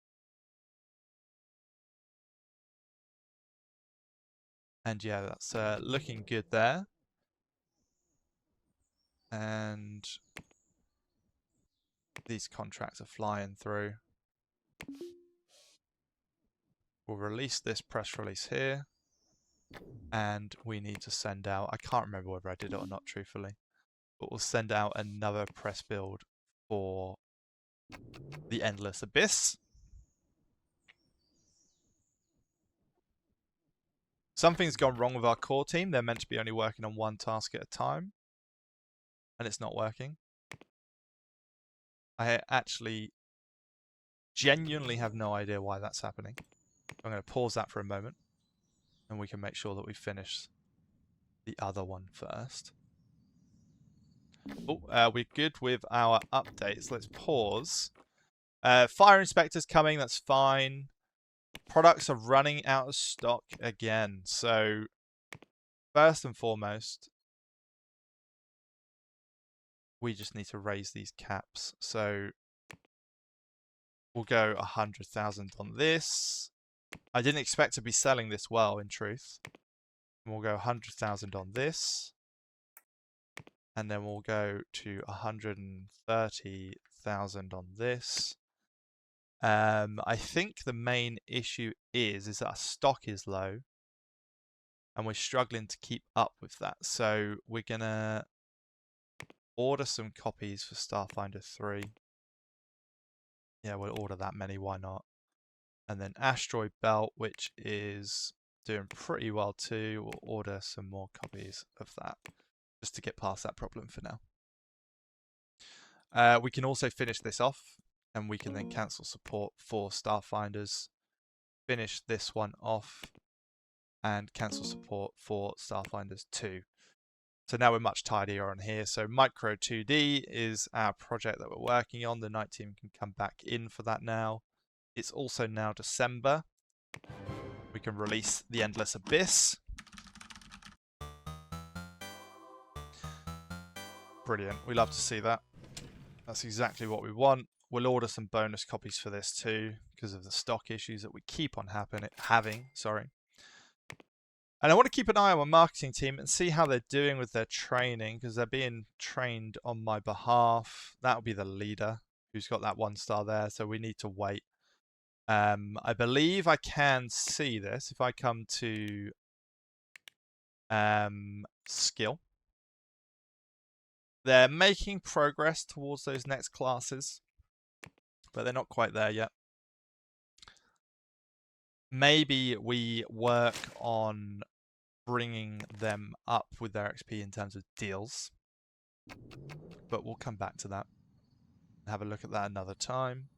And yeah, that's looking good there. And these contracts are flying through. We'll release this press release here. And we need to send out, I can't remember whether I did it or not, truthfully. But we'll send out another press build for the Endless Abyss. Something's gone wrong with our core team. They're meant to be only working on one task at a time. And it's not working. I actually genuinely have no idea why that's happening. I'm going to pause that for a moment. And we can make sure that we finish the other one first. Oh, we're good with our updates. Let's pause. Fire inspector's coming. That's fine. Products are running out of stock again. So, first and foremost, we just need to raise these caps. So, we'll go 100,000 on this. I didn't expect to be selling this well, in truth. And we'll go 100,000 on this. And then we'll go to 130,000 on this. I think the main issue is that our stock is low. And we're struggling to keep up with that. So we're going to order some copies for Starfinder 3. Yeah, we'll order that many, why not? And then Asteroid Belt, which is doing pretty well too. We'll order some more copies of that, just to get past that problem for now. We can also finish this off, and we can then cancel support for Starfinders, finish this one off, and cancel support for Starfinders 2. So now we're much tidier on here. So Micro 2D is our project that we're working on. The night team can come back in for that now. It's also now December. We can release the Endless Abyss. Brilliant. We love to see that. That's exactly what we want. We'll order some bonus copies for this too, because of the stock issues that we keep on having. And I want to keep an eye on my marketing team and see how they're doing with their training, because they're being trained on my behalf. That'll be the leader who's got that 1 star there, so we need to wait. I believe I can see this if I come to skill. They're making progress towards those next classes, but they're not quite there yet. Maybe we work on bringing them up with their XP in terms of deals, but we'll come back to that and have a look at that another time.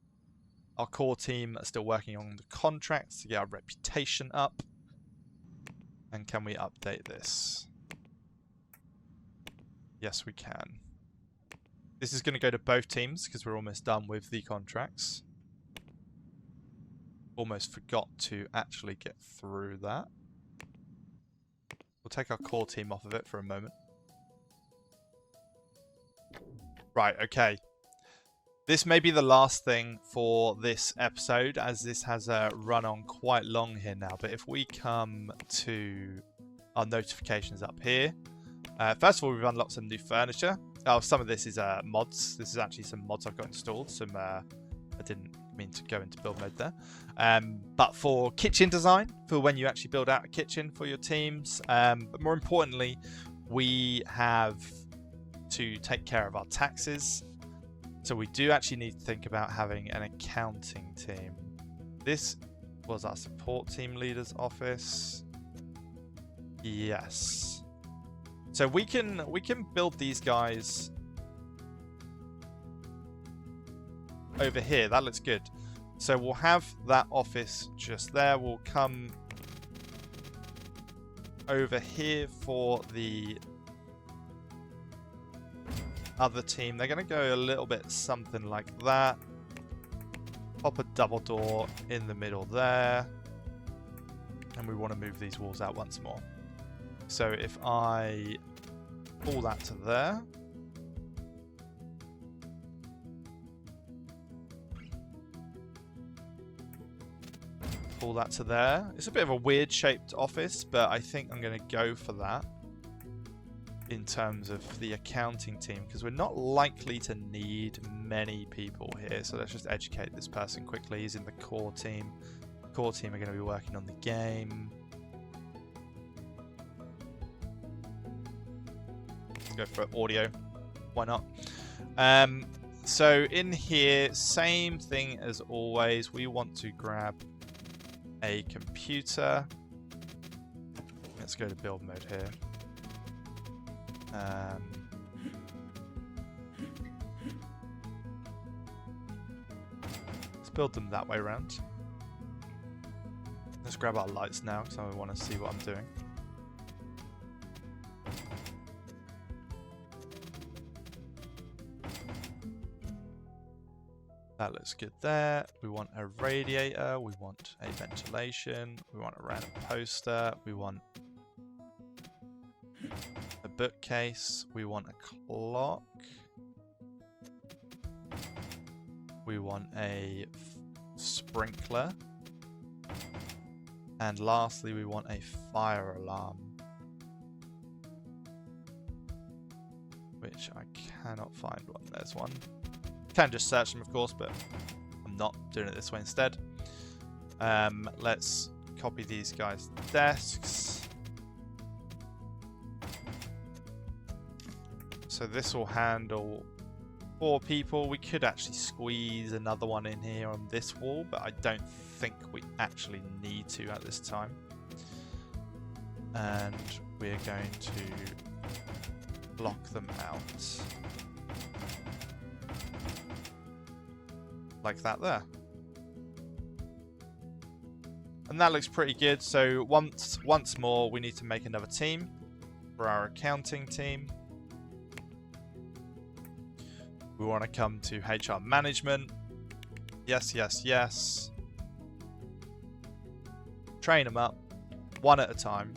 Our core team are still working on the contracts to get our reputation up. And can we update this? Yes, we can. This is going to go to both teams because we're almost done with the contracts. Almost forgot to actually get through that. We'll take our core team off of it for a moment. Right, okay. This may be the last thing for this episode, as this has run on quite long here now. But if we come to our notifications up here. First of all, we've unlocked some new furniture. Oh, some of this is mods. This is actually some mods I've got installed. Some I didn't mean to go into build mode there. But for kitchen design, for when you actually build out a kitchen for your teams, but more importantly, we have to take care of our taxes. So we do actually need to think about having an accounting team. This was our support team leader's office. Yes. So we can build these guys over here. That looks good. So we'll have that office just there. We'll come over here for the other team. They're going to go a little bit something like that. Pop a double door in the middle there. And we want to move these walls out once more. So if I pull that to there. Pull that to there. It's a bit of a weird shaped office, but I think I'm going to go for that in terms of the accounting team, because we're not likely to need many people here. So let's just educate this person quickly. He's in the core team. The core team are going to be working on the game. Let's go for audio. Why not? So in here, same thing as always. We want to grab a computer. Let's go to build mode here. Let's build them that way around. Let's grab our lights now because I want to see what I'm doing. That looks good there. We want a radiator, we want a ventilation, we want a random poster, we want a bookcase, we want a clock, we want a sprinkler, and lastly we want a fire alarm, which I cannot find one. There's one. Can just search them, of course, but I'm not doing it this way instead. Let's copy these guys' desks. So this will handle 4 people. We could actually squeeze another one in here on this wall, but I don't think we actually need to at this time. And we're going to block them out. Like that there. And that looks pretty good. So once more, we need to make another team for our accounting team. We want to come to HR management. Yes, yes, yes. Train them up one at a time.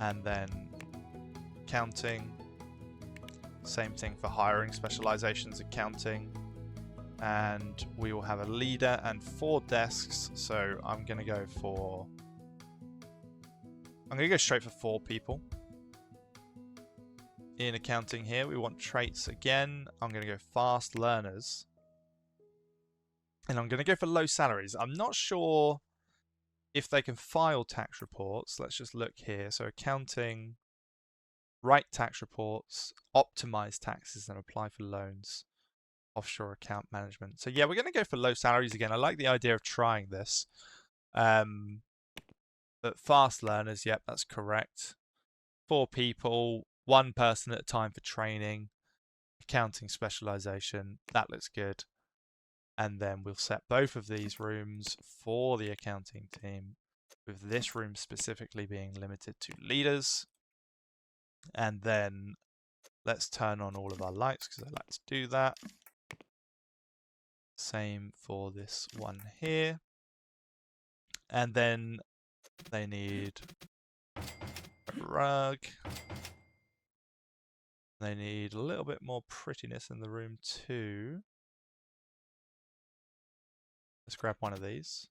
And then accounting. Same thing for hiring, specializations, accounting. And we will have a leader and 4 desks. So I'm going to go straight for 4 people. In accounting here, we want traits again. I'm going to go fast learners. And I'm going to go for low salaries. I'm not sure if they can file tax reports. Let's just look here. So accounting, write tax reports, optimize taxes and apply for loans, offshore account management. So yeah, we're going to go for low salaries again. I like the idea of trying this. But fast learners, yep, that's correct. 4 people, 1 person at a time for training, accounting specialization, that looks good. And then we'll set both of these rooms for the accounting team, with this room specifically being limited to leaders. And then let's turn on all of our lights because I like to do that. Same for this one here. And then they need a rug. They need a little bit more prettiness in the room too. Let's grab one of these.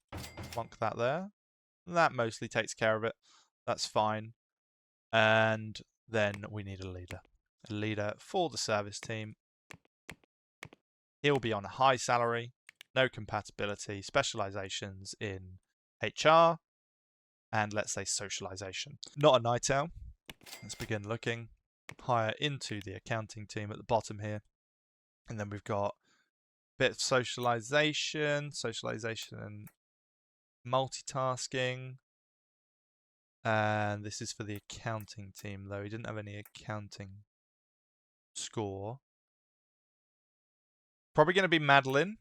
Plonk that there. That mostly takes care of it. That's fine. And then we need a leader. A leader for the service team. He'll be on a high salary, no compatibility, specializations in HR, and let's say socialization. Not a night owl. Let's begin looking. Hire into the accounting team at the bottom here. And then we've got a bit of socialization and multitasking. And this is for the accounting team, though. He didn't have any accounting score. Probably going to be Madeline.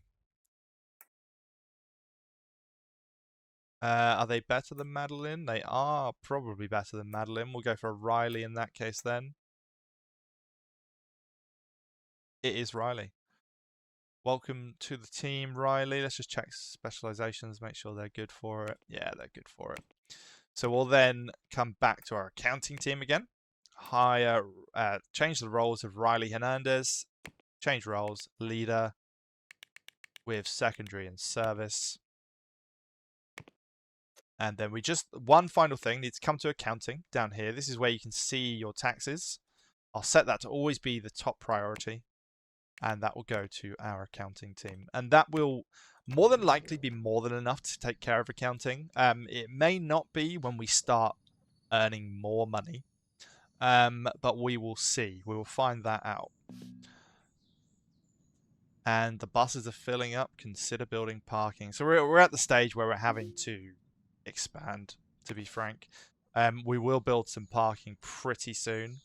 Are they better than Madeline? They are probably better than Madeline. We'll go for Riley in that case then. It is Riley. Welcome to the team, Riley. Let's just check specializations, make sure they're good for it. Yeah, they're good for it. So we'll then come back to our accounting team again. Hire, change the roles of Riley Hernandez. Change roles, leader with secondary and service. And then we just, one final thing needs to come to accounting down here. This is where you can see your taxes. I'll set that to always be the top priority. And that will go to our accounting team. And that will more than likely be more than enough to take care of accounting. It may not be when we start earning more money. But we will see. We will find that out. And the buses are filling up. Consider building parking. So we're at the stage where we're having to expand, to be frank. We will build some parking pretty soon.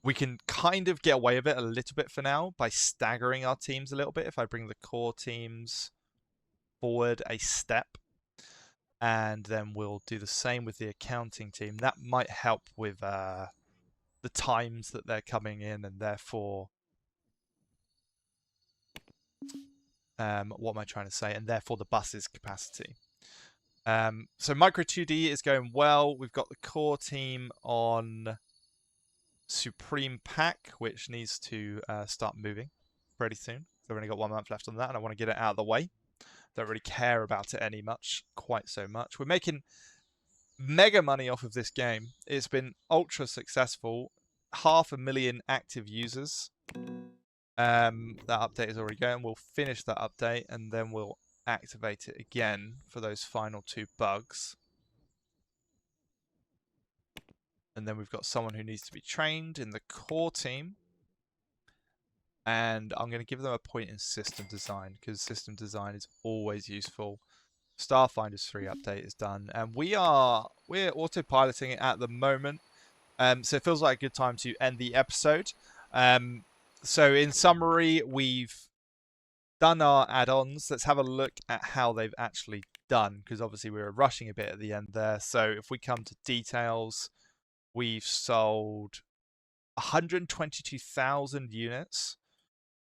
We can kind of get away with it a little bit for now by staggering our teams a little bit. If I bring the core teams forward a step, and then we'll do the same with the accounting team. That might help with the times that they're coming in, and therefore, what am I trying to say? And therefore the bus's capacity. So Micro 2D is going well. We've got the core team on Supreme Pack, which needs to start moving pretty soon. We've only got 1 month left on that, and I want to get it out of the way. Don't really care about it quite so much. We're making mega money off of this game. It's been ultra successful. 500,000 active users. That update is already going. We'll finish that update, and then we'll activate it again for those final 2 bugs. And then we've got someone who needs to be trained in the core team. And I'm going to give them a point in system design, because system design is always useful. Starfinders 3 update is done, and we're autopiloting it at the moment. So it feels like a good time to end the episode. So in summary, we've done our add-ons. Let's have a look at how they've actually done, because obviously we were rushing a bit at the end there. So if we come to details, we've sold 122,000 units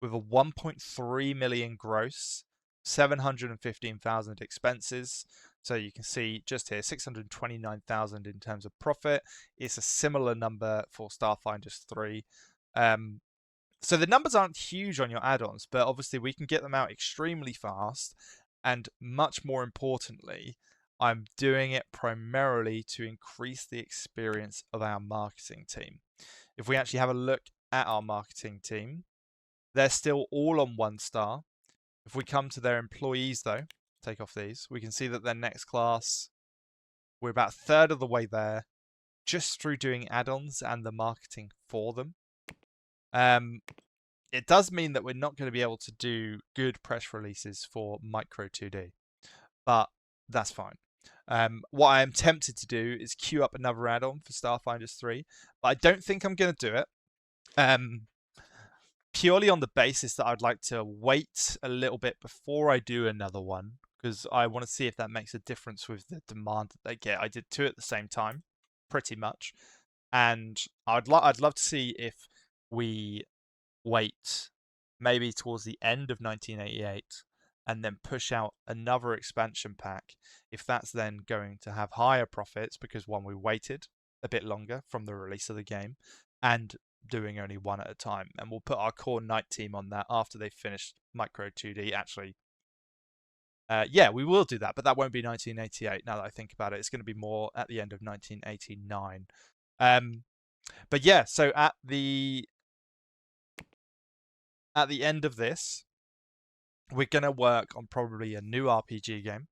with a 1.3 million gross, 715,000 expenses. So you can see just here, 629,000 in terms of profit. It's a similar number for Starfinders 3. So the numbers aren't huge on your add-ons, but obviously we can get them out extremely fast. And much more importantly, I'm doing it primarily to increase the experience of our marketing team. If we actually have a look at our marketing team, they're still all on 1 star. If we come to their employees, though, take off these, we can see that their next class, we're about 1/3 of the way there, just through doing add-ons and the marketing for them. It does mean that we're not going to be able to do good press releases for Micro 2D, but that's fine. What I am tempted to do is queue up another add-on for Starfinders 3, but I don't think I'm going to do it. Purely on the basis that I'd like to wait a little bit before I do another one, because I want to see if that makes a difference with the demand that they get. I did 2 at the same time, pretty much, and I'd love to see if we wait maybe towards the end of 1988 and then push out another expansion pack, if that's then going to have higher profits, because one, we waited a bit longer from the release of the game, and doing only 1 at a time. And we'll put our core night team on that after they've finished Micro 2D. Actually, yeah, we will do that, but that won't be 1988 now that I think about it. It's going to be more at the end of 1989. But yeah, so at the at the end of this, we're going to work on probably a new RPG game,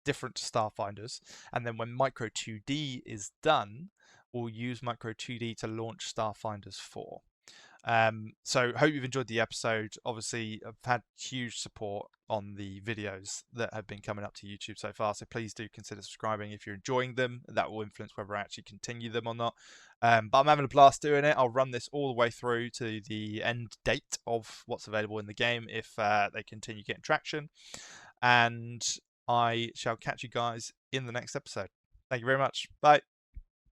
different to Starfinders. And then when Micro 2D is done, we'll use Micro 2D to launch Starfinders 4. So hope you've enjoyed the episode. Obviously, I've had huge support on the videos that have been coming up to YouTube so far. So please do consider subscribing if you're enjoying them. That will influence whether I actually continue them or not. But I'm having a blast doing it. I'll run this all the way through to the end date of what's available in the game if they continue getting traction. And I shall catch you guys in the next episode. Thank you very much. Bye.